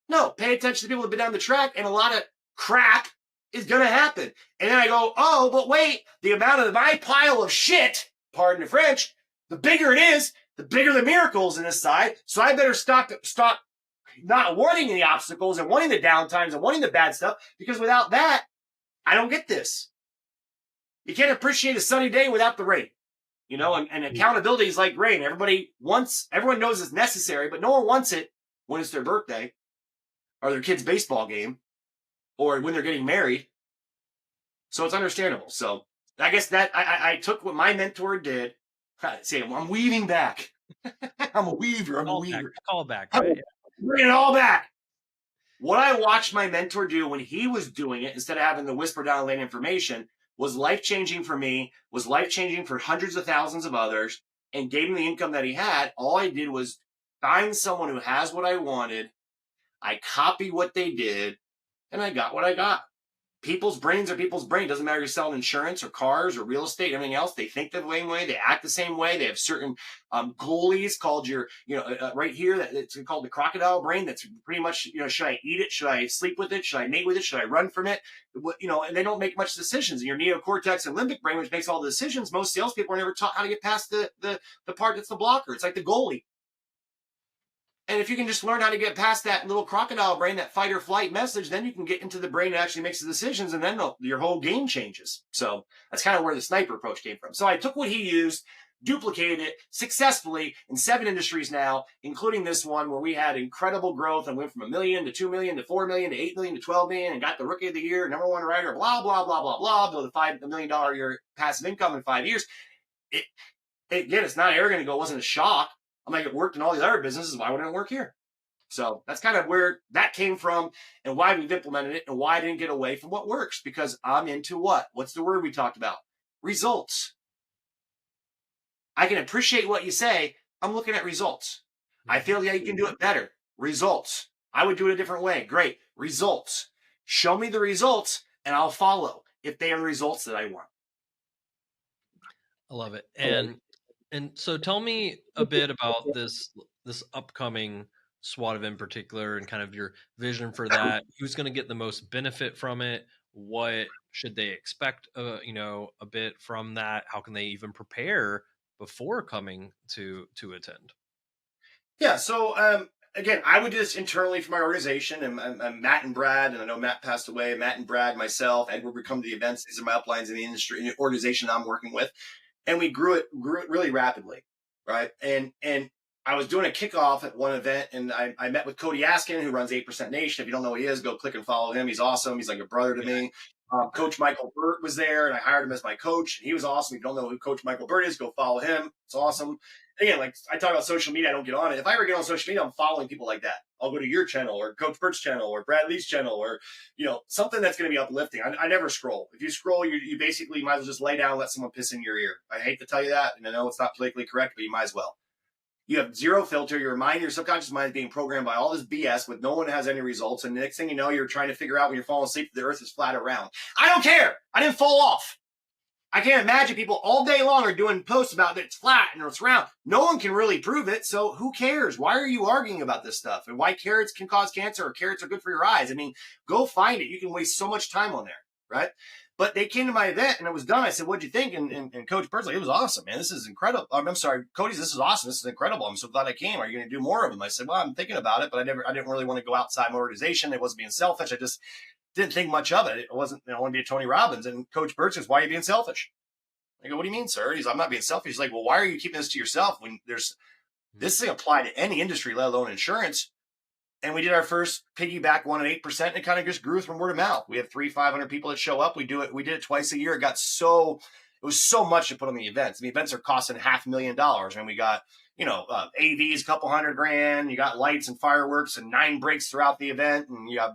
No, pay attention to people who have been down the track, and a lot of crap is going to happen. And then I go, oh, but wait, the amount of my pile of shit, pardon the French, the bigger it is, the bigger the miracles in this side. So I better stop not wanting the obstacles and wanting the downtimes and wanting the bad stuff, because without that, I don't get this. You can't appreciate a sunny day without the rain. You know, and accountability is like rain. Everyone knows it's necessary, but no one wants it when it's their birthday or their kid's baseball game or when they're getting married. So it's understandable. So I guess that I took what my mentor did. Say, I'm weaving back. I'm a weaver. Call back. Right? Bring it all back. What I watched my mentor do when he was doing it, instead of having to whisper down lane information, was life-changing for me, was life-changing for hundreds of thousands of others, and gave him the income that he had. All I did was find someone who has what I wanted. I copied what they did, and I got what I got. People's brains are people's brain. Doesn't matter if you're selling insurance or cars or real estate, everything else. They think the same way. They act the same way. They have certain goalies called right here. It's called the crocodile brain. That's pretty much, should I eat it? Should I sleep with it? Should I mate with it? Should I run from it? And they don't make much decisions. And your neocortex and limbic brain, which makes all the decisions, most salespeople are never taught how to get past the part that's the blocker. It's like the goalie. And if you can just learn how to get past that little crocodile brain, that fight or flight message, then you can get into the brain that actually makes the decisions, and then your whole game changes. So that's kind of where the sniper approach came from. So I took what he used, duplicated it successfully in 7 industries now, including this one where we had incredible growth and went from $1 million to $2 million to $4 million to $8 million to $12 million and got the Rookie of the Year, #1 writer, blah, blah, blah, blah, blah, build a $5 million a year passive income in 5 years. Again, it's not arrogant to go, it wasn't a shock. I'm like, it worked in all these other businesses. Why wouldn't it work here? So that's kind of where that came from and why we've implemented it and why I didn't get away from what works, because I'm into what? What's the word we talked about? Results. I can appreciate what you say. I'm looking at results. I feel like you can do it better. Results. I would do it a different way. Great. Results. Show me the results and I'll follow if they are the results that I want. I love it. And so tell me a bit about this upcoming SWAT event in particular and kind of your vision for that. Who's going to get the most benefit from it? What should they expect, a bit from that? How can they even prepare before coming to attend? Yeah. So, again, I would do this internally for my organization, and Matt and Brad, and I know Matt passed away, Matt and Brad, myself, Edward would come to the events. These are my uplines in the industry, in the organization I'm working with. And we grew it really rapidly, right? And I was doing a kickoff at one event, and I met with Cody Askin, who runs 8% Nation. If you don't know who he is, go click and follow him. He's awesome. He's like a brother to me. Coach Michael Burt was there, and I hired him as my coach. He was awesome. If you don't know who Coach Michael Burt is, go follow him. It's awesome. Again, like I talk about social media, I don't get on it. If I ever get on social media, I'm following people like that. I'll go to your channel or Coach Burt's channel or Brad Lee's channel or, something that's going to be uplifting. I never scroll. If you scroll, you basically might as well just lay down and let someone piss in your ear. I hate to tell you that, and I know it's not politically correct, but you might as well. You have zero filter. Your mind, your subconscious mind is being programmed by all this BS with no one has any results. And the next thing you know, you're trying to figure out when you're falling asleep, the earth is flat around. I don't care. I didn't fall off. I can't imagine people all day long are doing posts about that it's flat and it's round. No one can really prove it. So who cares? Why are you arguing about this stuff? And why carrots can cause cancer or carrots are good for your eyes? I mean, go find it. You can waste so much time on there, right? But they came to my event and it was done. I said, what'd you think? And Coach Bird's like, it was awesome, man. This is incredible. I'm sorry, Cody's, this is awesome. This is incredible. I'm so glad I came. Are you going to do more of them? I said, well, I'm thinking about it, but I didn't really want to go outside my organization. It wasn't being selfish. I just didn't think much of it. It wasn't, I want to be a Tony Robbins. And Coach Bird says, why are you being selfish? I go, what do you mean, sir? He's, I'm not being selfish. He's like, well, why are you keeping this to yourself when this thing applied to any industry, let alone insurance? And we did our first piggyback one at 8%, and it kind of just grew from word of mouth. We have 300-500 people that show up. We did it twice a year. It was so much to put on the events. The events are costing $500,000, and we got, AVs, a couple $100,000. You got lights and fireworks and 9 breaks throughout the event. And you have,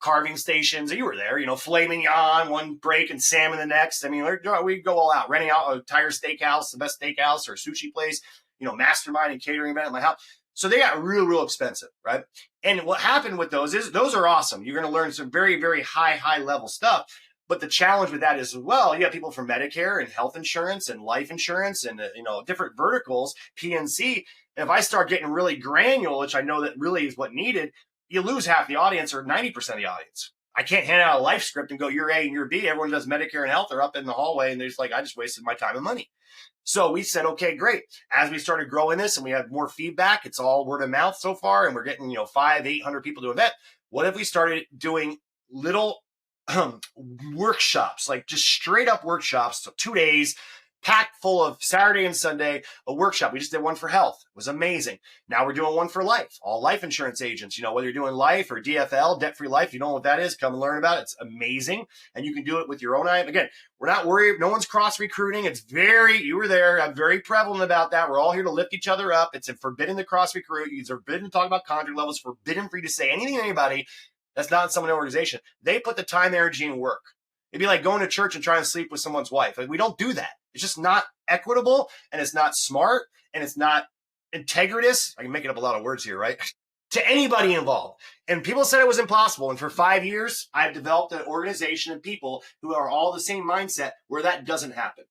carving stations. You were there, filet mignon, one break and salmon the next. I mean, we go all out, renting out a Tire Steakhouse, the best steakhouse or sushi place, mastermind and catering event at my house. So they got real, real expensive, right? And what happened with those is those are awesome. You're going to learn some very, very high level stuff. But the challenge with that is, well, you have people from Medicare and health insurance and life insurance and, different verticals, PNC. And if I start getting really granular, which I know that really is what needed, you lose half the audience or 90% of the audience. I can't hand out a life script and go, you're A and you're B. Everyone does Medicare and health. They're up in the hallway and they're just like, I just wasted my time and money. So we said, okay, great. As we started growing this and we had more feedback, it's all word of mouth so far. And we're getting, 500-800 people to an event. What if we started doing little workshops, like just straight up workshops, so 2 days, packed full of Saturday and Sunday, a workshop. We just did one for health. It was amazing. Now we're doing one for life, all life insurance agents, whether you're doing life or DFL, debt-free life, you know what that is, come and learn about it. It's amazing. And you can do it with your own eye. Again, we're not worried. No one's cross-recruiting. You were there. I'm very prevalent about that. We're all here to lift each other up. It's forbidden to cross-recruit. It's forbidden to talk about contract levels, forbidden for you to say anything to anybody that's not in someone's organization. They put the time, energy, and work. It'd be like going to church and trying to sleep with someone's wife. Like, we don't do that. It's just not equitable, and it's not smart, and it's not integritous. I'm making up a lot of words here, right? To anybody involved. And people said it was impossible. And for 5 years, I've developed an organization of people who are all the same mindset where that doesn't happen.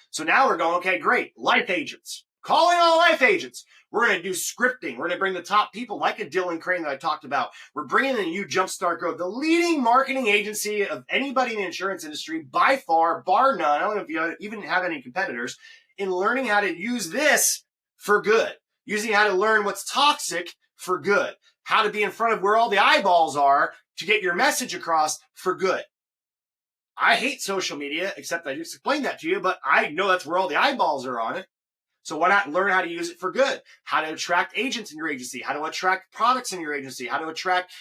So now we're going, okay, great. Life agents. Calling all life agents. We're going to do scripting. We're going to bring the top people like a Dylan Crane that I talked about. We're bringing in you, Jumpstart Growth, the leading marketing agency of anybody in the insurance industry by far, bar none. I don't know if you even have any competitors in learning how to use this for good, using how to learn what's toxic for good, how to be in front of where all the eyeballs are to get your message across for good. I hate social media, except I just explained that to you, but I know that's where all the eyeballs are on it. So why not learn how to use it for good? How to attract agents in your agency, how to attract products in your agency, how to attract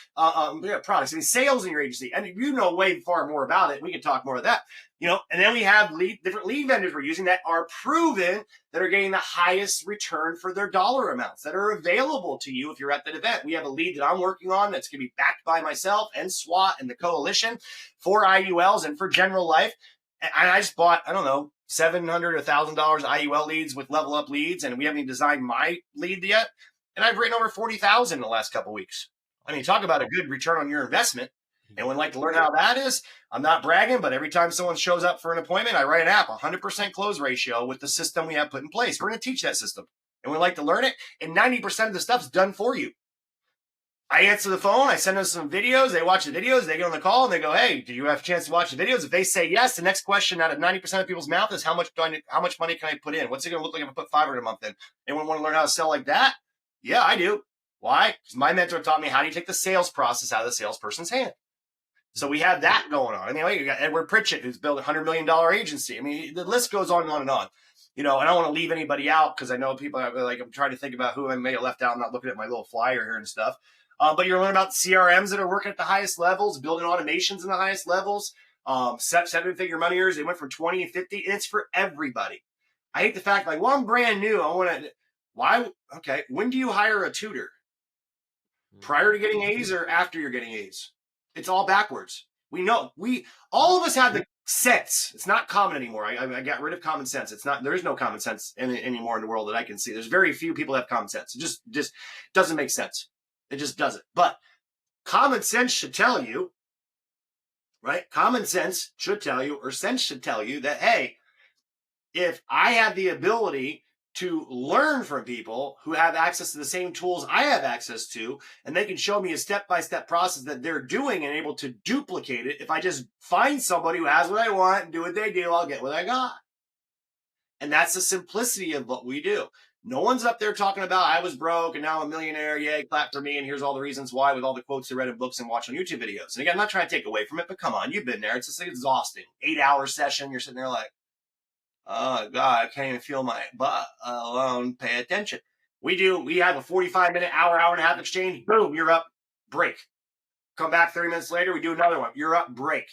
sales in your agency. And you know way far more about it. We can talk more of that, and then we have different lead vendors we're using that are proven, that are getting the highest return for their dollar amounts, that are available to you if you're at that event. We have a lead that I'm working on that's going to be backed by myself and SWAT and the coalition for IULs and for general life. And I just bought, $700 or $1,000 IUL leads with level up leads, and we haven't even designed my lead yet. And I've written over 40,000 in the last couple of weeks. I mean, talk about a good return on your investment. And would like to learn how that is. I'm not bragging, but every time someone shows up for an appointment, I write an app, 100% close ratio with the system we have put in place. We're going to teach that system, and we'd like to learn it. And 90% of the stuff's done for you. I answer the phone. I send them some videos. They watch the videos. They get on the call and they go, hey, do you have a chance to watch the videos? If they say yes, the next question out of 90% of people's mouth is how much money can I put in? What's it going to look like if I put $500 a month in? Anyone want to learn how to sell like that? Yeah, I do. Why? Because my mentor taught me how do you take the sales process out of the salesperson's hand. So we have that going on. I mean, you got Edward Pritchett, who's built a $100 million agency. I mean, the list goes on and on and on. And I don't want to leave anybody out because I know people are like, I'm trying to think about who I may have left out. I'm not looking at my little flyer here and stuff. But you're learning about CRMs that are working at the highest levels, building automations in the highest levels. Seven-figure money earners, they went from 20 and 50, and it's for everybody. I hate the fact, like, well, I'm brand new. I want to, why? Okay. When do you hire a tutor? Prior to getting A's or after you're getting A's? It's all backwards. We know, all of us have the sense. It's not common anymore. I got rid of common sense. There is no common sense anymore in the world that I can see. There's very few people that have common sense. It just doesn't make sense. It just doesn't. But common sense should tell you, right? Common sense should tell you, or sense should tell you that, hey, if I have the ability to learn from people who have access to the same tools I have access to, and they can show me a step-by-step process that they're doing and able to duplicate it. If I just find somebody who has what I want and do what they do, I'll get what I got. And that's the simplicity of what we do. No one's up there talking about, I was broke and now I'm a millionaire. Yay, clap for me. And here's all the reasons why, with all the quotes they read in books and watch on YouTube videos. And again, I'm not trying to take away from it, but come on, you've been there. It's just exhausting. 8-hour session. You're sitting there like, oh God, I can't even feel my butt alone. Pay attention. We have a 45-minute, hour and a half exchange. Boom, you're up, break. Come back 30 minutes later, we do another one. You're up, break.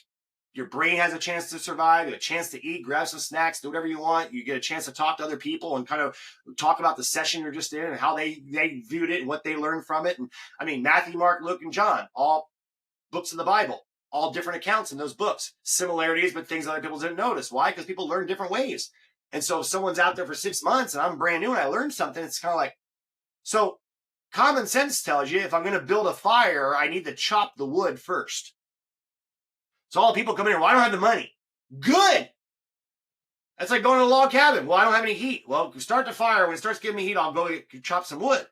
Your brain has a chance to survive, a chance to eat, grab some snacks, do whatever you want. You get a chance to talk to other people and kind of talk about the session you're just in and how they viewed it and what they learned from it. And I mean, Matthew, Mark, Luke, and John, all books of the Bible. All different accounts in those books. Similarities, but things other people didn't notice. Why? Because people learn different ways. And so if someone's out there for 6 months and I'm brand new and I learned something, it's kind of like, so common sense tells you if I'm going to build a fire, I need to chop the wood first. So all the people come in here, well, I don't have the money. Good. That's like going to a log cabin. Well, I don't have any heat. Well, start the fire. When it starts giving me heat, I'll go chop some wood.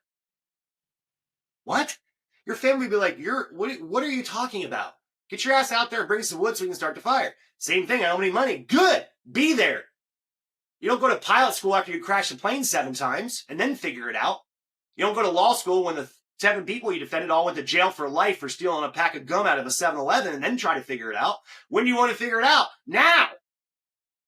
What? Your family would be like, what are you talking about? Get your ass out there and bring some wood so we can start the fire. Same thing. I don't have any money. Good. Be there. You don't go to pilot school after you crash the plane 7 times and then figure it out. You don't go to law school when the 7 people you defended all went to jail for life for stealing a pack of gum out of a 7-Eleven and then try to figure it out. When do you want to figure it out? Now.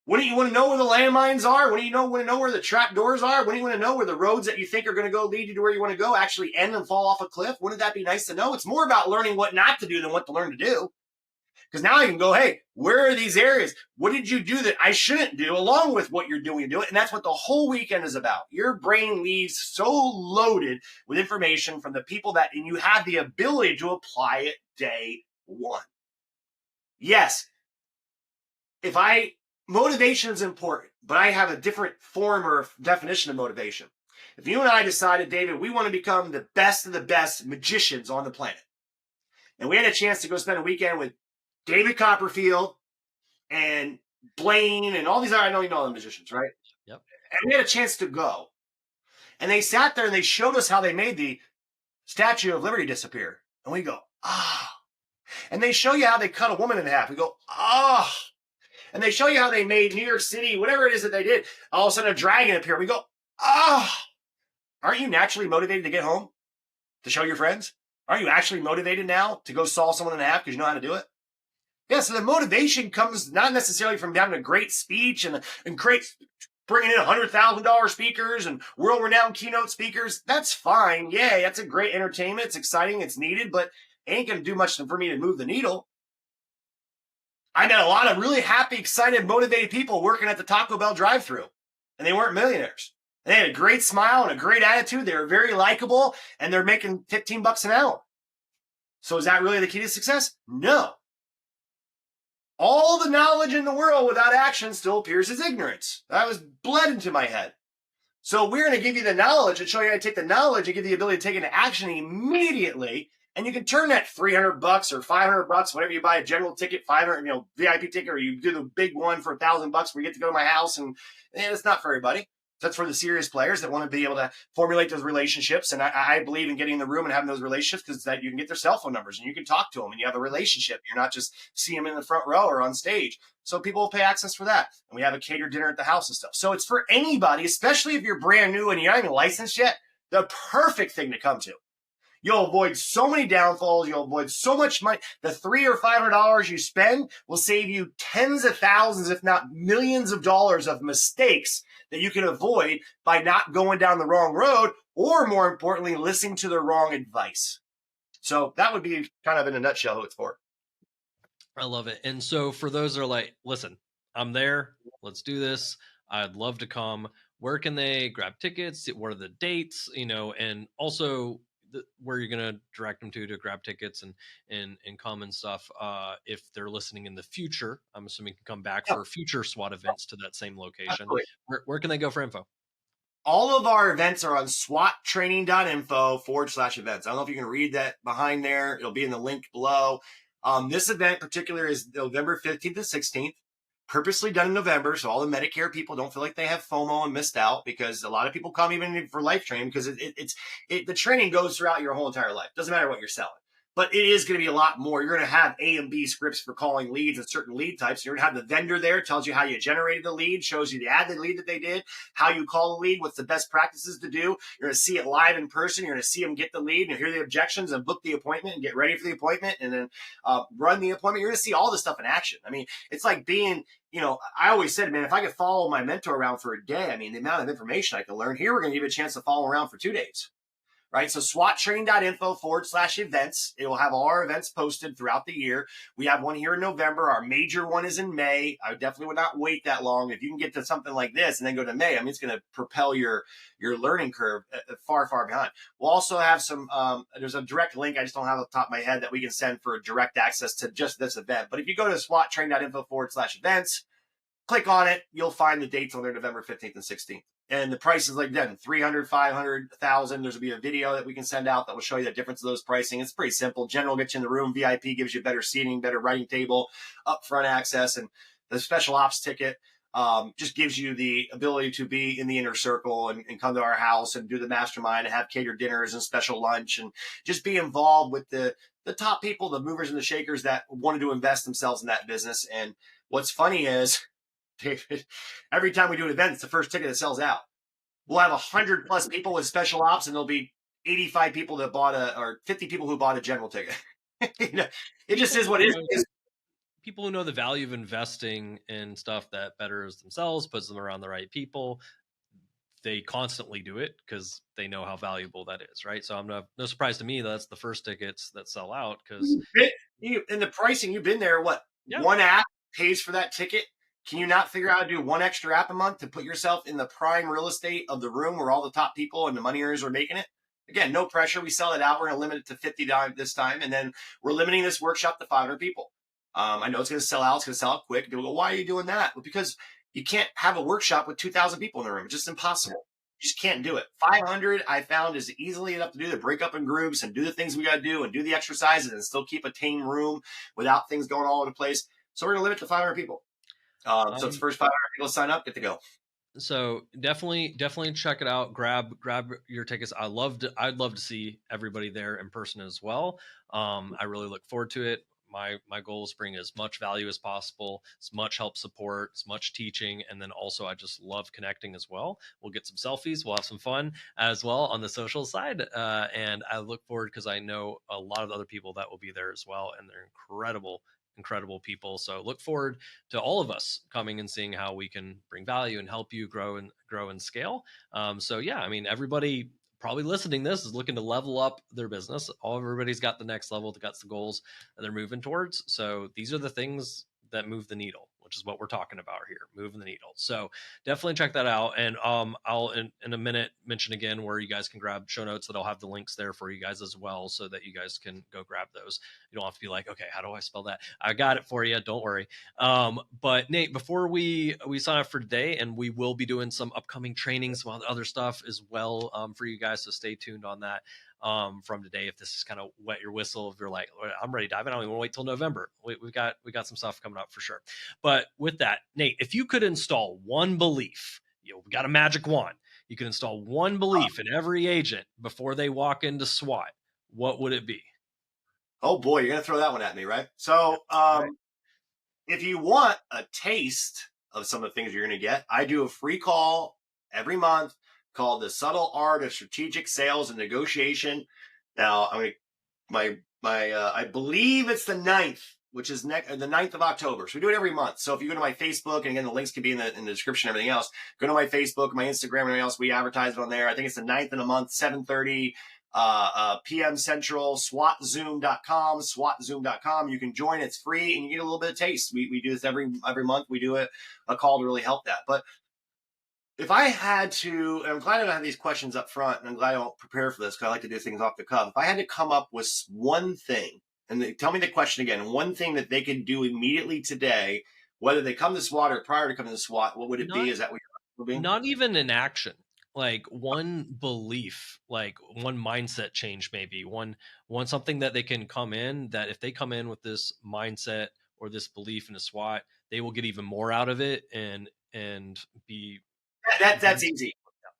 When do you want to know where the landmines are? When do you want to know where the trap doors are? When do you want to know where the roads that you think are going to go lead you to where you want to go actually end and fall off a cliff? Wouldn't that be nice to know? It's more about learning what not to do than what to learn to do. Because now you can go, hey, where are these areas? What did you do that I shouldn't do along with what you're doing to do it? And that's what the whole weekend is about. Your brain leaves so loaded with information from the people that, and you have the ability to apply it day one. Yes, motivation is important, but I have a different form or definition of motivation. If you and I decided, David, we want to become the best of the best magicians on the planet, and we had a chance to go spend a weekend with David Copperfield and Blaine and all these other, I know you know all the magicians, right? Yep. And we had a chance to go. And they sat there and they showed us how they made the Statue of Liberty disappear. And we go, ah. And they show you how they cut a woman in half. We go, ah. And they show you how they made New York City, whatever it is that they did, all of a sudden a dragon appear. We go, ah. Aren't you naturally motivated to get home? To show your friends? Aren't you actually motivated now to go saw someone in half because you know how to do it? Yeah, so the motivation comes not necessarily from having a great speech and great bringing in $100,000 speakers and world-renowned keynote speakers. That's fine. Yay, that's a great entertainment. It's exciting. It's needed, but it ain't going to do much for me to move the needle. I met a lot of really happy, excited, motivated people working at the Taco Bell drive-thru, and they weren't millionaires. And they had a great smile and a great attitude. They were very likable, and they're making $15 an hour. So is that really the key to success? No. All the knowledge in the world without action still appears as ignorance. That was bled into my head. So we're going to give you the knowledge and show you how to take the knowledge and give you the ability to take into action immediately. And you can turn that $300 or $500, whatever you buy a general ticket, 500, VIP ticket, or you do the big one for $1,000 where you get to go to my house. And it's not for everybody. That's for the serious players that want to be able to formulate those relationships. And I believe in getting in the room and having those relationships because that you can get their cell phone numbers and you can talk to them and you have a relationship. You're not just seeing them in the front row or on stage. So people will pay access for that. And we have a catered dinner at the house and stuff. So it's for anybody, especially if you're brand new and you're not even licensed yet, the perfect thing to come to. You'll avoid so many downfalls. You'll avoid so much money. The $300 or $500 you spend will save you tens of thousands, if not millions of dollars of mistakes that you can avoid by not going down the wrong road or, more importantly, listening to the wrong advice. So that would be kind of in a nutshell who it's for. I love it. And so for those that are like, listen, I'm there. Let's do this. I'd love to come. Where can they grab tickets? What are the dates? And also where you're going to direct them to grab tickets and come and stuff. If they're listening in the future, I'm assuming can come back Yeah, for future SWAT events to that same location. absolutely. Where can they go for info? All of our events are on swattraining.info/events. I don't know if you can read that behind there. It'll be in the link below. This event in particular is November 15th to 16th, purposely done in November. So all the Medicare people don't feel like they have FOMO and missed out, because a lot of people come even for life training, because the training goes throughout your whole entire life. Doesn't matter what you're selling. But it is going to be a lot more. You're going to have A and B scripts for calling leads and certain lead types. You're going to have the vendor there, tells you how you generated the lead, shows you the ad, the lead that they did, how you call the lead, what's the best practices to do. You're going to see it live in person. You're going to see them get the lead and hear the objections and book the appointment and get ready for the appointment and then run the appointment. You're going to see all this stuff in action. I mean, it's like being, I always said, man, if I could follow my mentor around for a day, I mean, the amount of information I can learn here, we're going to give you a chance to follow around for 2 days. Right. So swattraining.info/events. It will have all our events posted throughout the year. We have one here in November. Our major one is in May. I definitely would not wait that long. If you can get to something like this and then go to May, I mean, it's going to propel your learning curve far, far behind. We'll also have some, there's a direct link. I just don't have off the top of my head that we can send for direct access to just this event. But if you go to swattraining.info/events, click on it, you'll find the dates on there, November 15th and 16th. And the prices, like then 300, 500, 1,000. There's going to be a video that we can send out that will show you the difference of those pricing. It's pretty simple. General gets you in the room. VIP gives you better seating, better writing table, upfront access. And the special ops ticket just gives you the ability to be in the inner circle and come to our house and do the mastermind and have catered dinners and special lunch and just be involved with the top people, the movers and the shakers that wanted to invest themselves in that business. And what's funny is, David, every time we do an event, it's the first ticket that sells out. We'll have 100+ people with special ops, and there'll be 85 people that or 50 people who bought a general ticket. It just is what it is. People who know the value of investing in stuff that betters themselves, puts them around the right people, they constantly do it because they know how valuable that is, right? So no surprise to me that's the first tickets that sell out, because in the pricing, you've been there. What? Yeah. One app pays for that ticket. Can you not figure out how to do one extra app a month to put yourself in the prime real estate of the room where all the top people and the money earners are making it? Again, no pressure. We sell it out. We're going to limit it to 50 this time. And then we're limiting this workshop to 500 people. I know it's going to sell out. It's going to sell out quick. People go, why are you doing that? Well, because you can't have a workshop with 2,000 people in the room. It's just impossible. You just can't do it. 500, I found, is easily enough to do the break up in groups and do the things we got to do and do the exercises and still keep a tame room without things going all over the place. So we're going to limit it to 500 people. So it's the first 500 people sign up, get to go. So definitely check it out. Grab your tickets. I'd love to see everybody there in person as well. I really look forward to it. My goal is to bring as much value as possible, as much help support, as much teaching, and then also I just love connecting as well. We'll get some selfies. We'll have some fun as well on the social side. And I look forward because I know a lot of other people that will be there as well, and they're incredible people. So look forward to all of us coming and seeing how we can bring value and help you grow and scale. So yeah, I mean, everybody probably listening to this is looking to level up their business. Everybody's got the next level, they got the goals that they're moving towards. So these are the things that move the needle, which is what we're talking about here, moving the needle. So definitely check that out. And I'll in a minute mention again where you guys can grab show notes that I'll have the links there for you guys as well, so that you guys can go grab those. You don't have to be like, okay, how do I spell that? I got it for you. Don't worry. But Nate, before we sign up for today, and we will be doing some upcoming trainings, some other stuff as well for you guys. So stay tuned on that. From today, if this is kind of wet your whistle, if you're like, I'm ready to dive in, I don't even want to wait till November. We got some stuff coming up for sure. But with that, Nate, if you could install one belief, we got a magic wand, you could install one belief in every agent before they walk into SWAT, what would it be? Oh boy, you're gonna throw that one at me, right? So if you want a taste of some of the things you're gonna get, I do a free call every month called The Subtle Art of Strategic Sales and Negotiation. Now, I believe it's the 9th, which is the 9th of October. So we do it every month. So if you go to my Facebook, and again, the links can be in the description and everything else, go to my Facebook, my Instagram, and everything else. We advertise it on there. I think it's the 9th in a month, 7:30 PM Central, SWATZoom.com, SWATZoom.com. You can join. It's free, and you get a little bit of taste. We do this every month. We do a call to really help that. But if I had to, and I'm glad I don't have these questions up front, and I'm glad I don't prepare for this because I like to do things off the cuff. If I had to come up with one thing, and tell me the question again, one thing that they could do immediately today, whether they come to SWAT or prior to coming to SWAT, what would it be? Is that what you're being? Not even an action, like one belief, like one mindset change, maybe one something that they can come in, that if they come in with this mindset or this belief in a SWAT, they will get even more out of it and be. That's easy.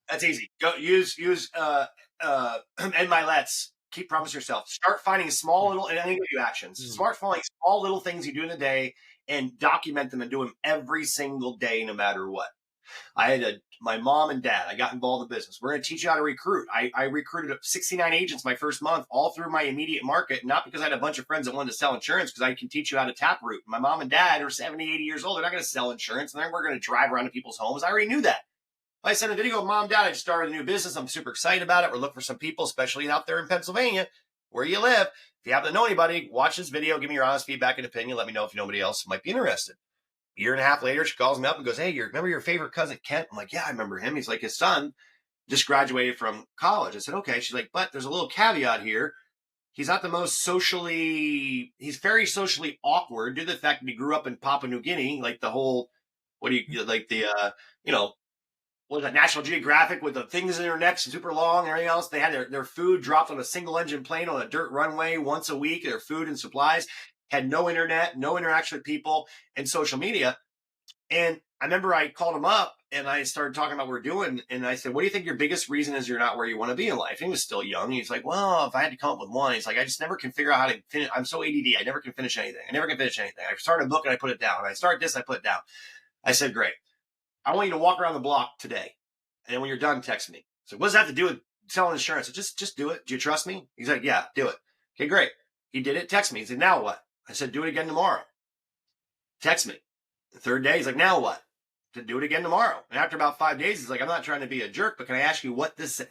That's easy. Go use and my let's keep promise yourself. Start finding small little, and I'm gonna give you actions. Start finding small little things you do in a day and document them and do them every single day, no matter what. I had my mom and dad. I got involved in business. We're going to teach you how to recruit. I recruited 69 agents my first month, all through my immediate market, not because I had a bunch of friends that wanted to sell insurance, because I can teach you how to taproot. My mom and dad are 70, 80 years old. They're not going to sell insurance, and then we're going to drive around to people's homes. I already knew that. I sent a video, Mom, Dad, I just started a new business. I'm super excited about it. We're looking for some people, especially out there in Pennsylvania, where you live. If you happen to know anybody, watch this video, give me your honest feedback and opinion. Let me know if nobody else might be interested. A year and a half later, she calls me up and goes, hey, remember your favorite cousin, Kent? I'm like, yeah, I remember him. He's like, his son just graduated from college. I said, okay. She's like, but there's a little caveat here. He's not the most he's very socially awkward due to the fact that he grew up in Papua New Guinea, like the whole, what was that, National Geographic with the things in their necks super long and everything else. They had their food dropped on a single engine plane on a dirt runway once a week, their food and supplies, had no internet, no interaction with people and social media. And I remember I called him up and I started talking about what we're doing. And I said, what do you think your biggest reason is you're not where you want to be in life? And he was still young. He's like, well, if I had to come up with one, he's like, I just never can figure out how to finish. I'm so ADD. I never can finish anything. I started a book and I put it down. I start this, I put it down. I said, great. I want you to walk around the block today. And then when you're done, text me. So what does that have to do with selling insurance? I said, just do it. Do you trust me? He's like, yeah, do it. Okay, great. He did it. Text me. He said, now what? I said, do it again tomorrow. Text me. The third day, he's like, now what? To do it again tomorrow. And after about 5 days, he's like, I'm not trying to be a jerk, but can I ask you does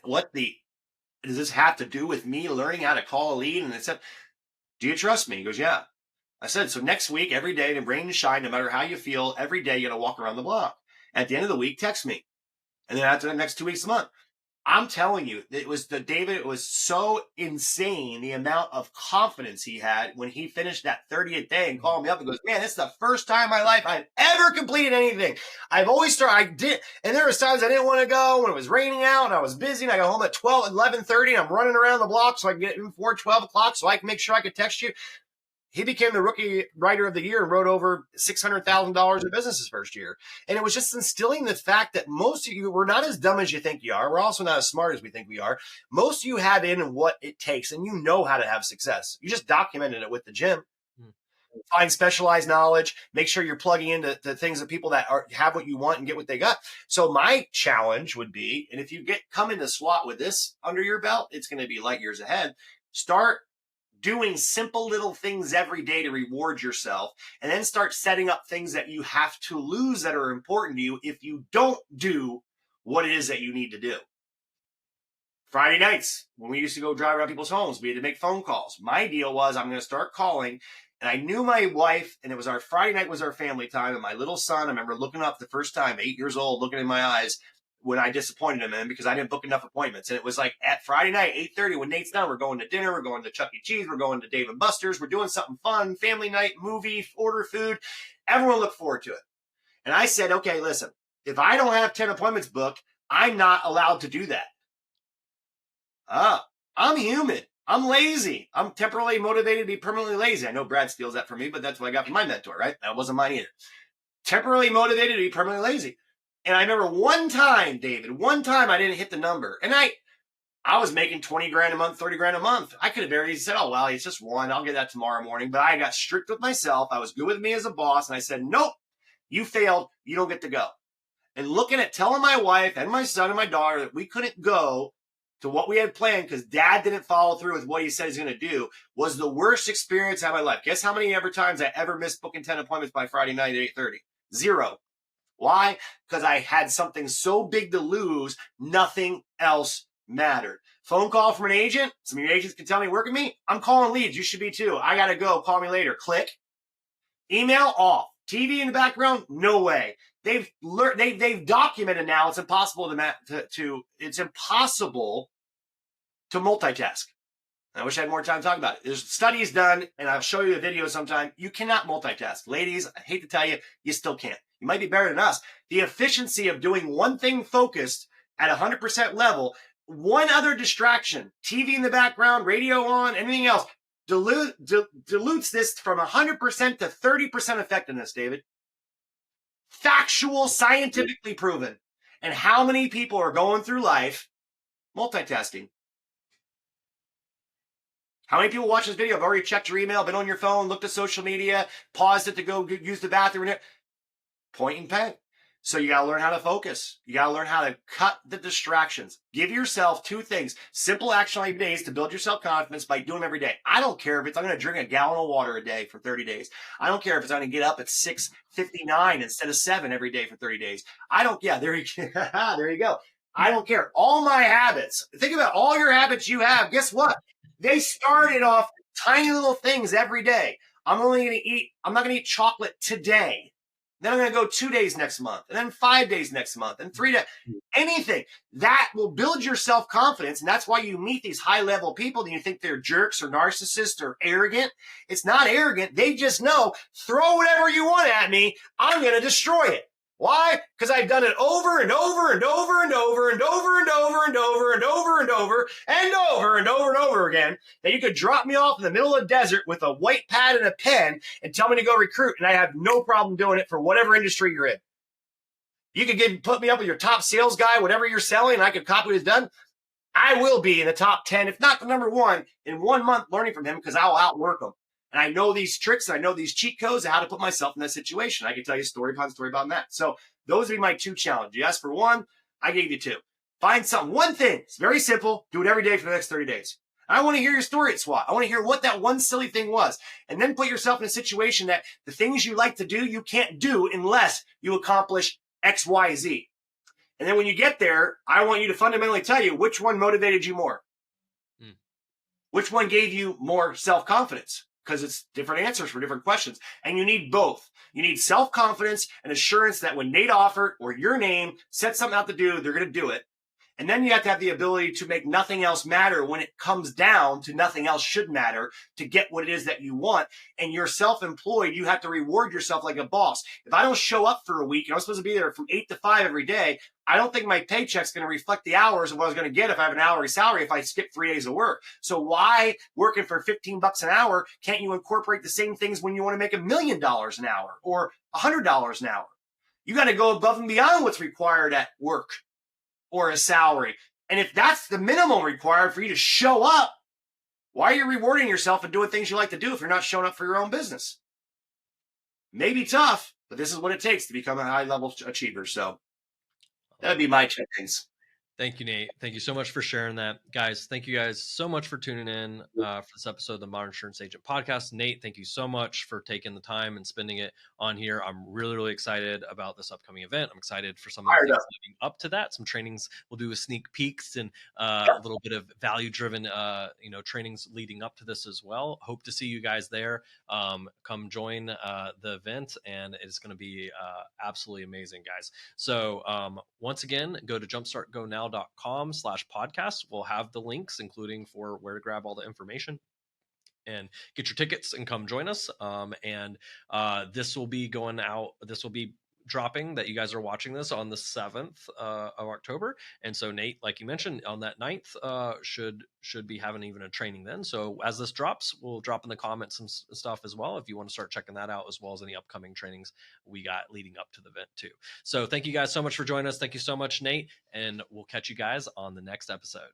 this have to do with me learning how to call a lead? And I said, do you trust me? He goes, yeah. I said, so next week, every day, the rain and shine, no matter how you feel, every day you got to walk around the block. At the end of the week, text me. And then after the next 2 weeks a month, I'm telling you, it was so insane the amount of confidence he had when he finished that 30th day and called me up and goes, man, this is the first time in my life I've ever completed anything. I've always I did. And there was times I didn't want to go when it was raining out and I was busy and I got home at 11:30 and I'm running around the block so I can get in before 12 o'clock so I can make sure I could text you. He became the rookie writer of the year and wrote over $600,000 in business his first year. And it was just instilling the fact that most of you, we're not as dumb as you think you are. We're also not as smart as we think we are. Most of you have in what it takes and you know how to have success. You just documented it with the gym. Find specialized knowledge, make sure you're plugging into the things that people that have what you want and get what they got. So my challenge would be, and if you come into SWAT with this under your belt, it's going to be light years ahead. Start doing simple little things every day to reward yourself, and then start setting up things that you have to lose that are important to you if you don't do what it is that you need to do. Friday nights, when we used to go drive around people's homes, we had to make phone calls. My deal was I'm going to start calling, and I knew my wife, and it was our Friday night was our family time, and my little son, I remember looking up the first time, 8 years old, looking in my eyes, when I disappointed him in because I didn't book enough appointments. And it was like at Friday night, 8:30, when Nate's done, we're going to dinner, we're going to Chuck E. Cheese, we're going to Dave & Buster's, we're doing something fun, family night, movie, order food. Everyone looked forward to it. And I said, okay, listen, if I don't have 10 appointments booked, I'm not allowed to do that. I'm human. I'm lazy. I'm temporarily motivated to be permanently lazy. I know Brad steals that from me, but that's what I got from my mentor, right? That wasn't mine either. Temporarily motivated to be permanently lazy. And I remember one time, David, I didn't hit the number. And I was making 20 grand a month, 30 grand a month. I could have very easily said, oh, well, it's just one. I'll get that tomorrow morning. But I got strict with myself. I was good with me as a boss. And I said, nope, you failed. You don't get to go. And telling my wife and my son and my daughter that we couldn't go to what we had planned because dad didn't follow through with what he said he's going to do was the worst experience of my life. Guess how many times I ever missed booking 10 appointments by Friday night at 8:30? 0. Why? Because I had something so big to lose, nothing else mattered. Phone call from an agent. Some of your agents can tell me, work with me. I'm calling leads. You should be too. I got to go. Call me later. Click. Email off. TV in the background? No way. They've documented now it's impossible to multitask. I wish I had more time to talk about it. There's studies done, and I'll show you a video sometime. You cannot multitask. Ladies, I hate to tell you, you still can't. You might be better than us. The efficiency of doing one thing focused at 100% level, one other distraction, TV in the background, radio on, anything else, dilutes this from 100% to 30% effectiveness, David. Factual, scientifically proven. And how many people are going through life multitasking? How many people watch this video have already checked your email, been on your phone, looked at social media, paused it to go use the bathroom? Point and pen. So you got to learn how to focus. You got to learn how to cut the distractions. Give yourself 2 things, simple action days to build your self-confidence by doing them every day. I don't care if it's I'm going to drink a gallon of water a day for 30 days. I don't care if it's I'm going to get up at 6:59 instead of 7 every day for 30 days. There you go. I don't care. All my habits, think about all your habits you have. Guess what? They started off tiny little things every day. I'm not going to eat chocolate today. Then I'm going to go 2 days next month, and then 5 days next month, and 3 days. Anything that will build your self-confidence. And that's why you meet these high-level people and you think they're jerks or narcissists or arrogant. It's not arrogant. They just know, throw whatever you want at me, I'm going to destroy it. Why? Because I've done it over and over and over and over and over and over and over and over and over and over and over and over again, that you could drop me off in the middle of the desert with a white pad and a pen and tell me to go recruit, and I have no problem doing it for whatever industry you're in. You could put me up with your top sales guy, whatever you're selling, and I could copy what he's done. I will be in the top 10, if not the number 1, in 1 month learning from him, because I'll outwork him. And I know these tricks, and I know these cheat codes of how to put myself in that situation. I can tell you story upon story about that. So those would be my 2 challenges. You asked for 1, I gave you 2. Find something, 1 thing. It's very simple. Do it every day for the next 30 days. I want to hear your story at SWAT. I want to hear what that one silly thing was. And then put yourself in a situation that the things you like to do, you can't do unless you accomplish X, Y, Z. And then when you get there, I want you to fundamentally tell you which one motivated you more. Which one gave you more self-confidence? Because it's different answers for different questions. And you need both. You need self-confidence and assurance that when Nate Auffort or your name sets something out to do, they're going to do it. And then you have to have the ability to make nothing else matter when it comes down to nothing else should matter to get what it is that you want. And you're self-employed. You have to reward yourself like a boss. If I don't show up for a week and I'm supposed to be there from 8 to 5 every day, I don't think my paycheck's going to reflect the hours of what I was going to get if I have an hourly salary if I skip 3 days of work. So why, working for $15 an hour, can't you incorporate the same things when you want to make $1 million an hour or $100 an hour? You got to go above and beyond what's required at work or a salary. And if that's the minimum required for you to show up, why are you rewarding yourself and doing things you like to do if you're not showing up for your own business? Maybe tough, but this is what it takes to become a high-level achiever. So that'd be my 2 things. Thank you, Nate. Thank you so much for sharing that. Guys, thank you guys so much for tuning in for this episode of the Modern Insurance Agent Podcast. Nate, thank you so much for taking the time and spending it on here. I'm really, really excited about this upcoming event. I'm excited for some of the things leading up to that. Some trainings we'll do with sneak peeks and a little bit of value-driven trainings leading up to this as well. Hope to see you guys there. Come join the event, and it's going to be absolutely amazing, guys. So once again, go to jumpstartgonow.com/podcast. We'll have the links, including for where to grab all the information and get your tickets and come join us. This will be going out. This will be dropping that you guys are watching this on the 7th of October. And so Nate, like you mentioned, on that 9th, should be having even a training then. So as this drops, we'll drop in the comments some stuff as well if you want to start checking that out, as well as any upcoming trainings we got leading up to the event too. So thank you guys so much for joining us. Thank you so much, Nate, and we'll catch you guys on the next episode.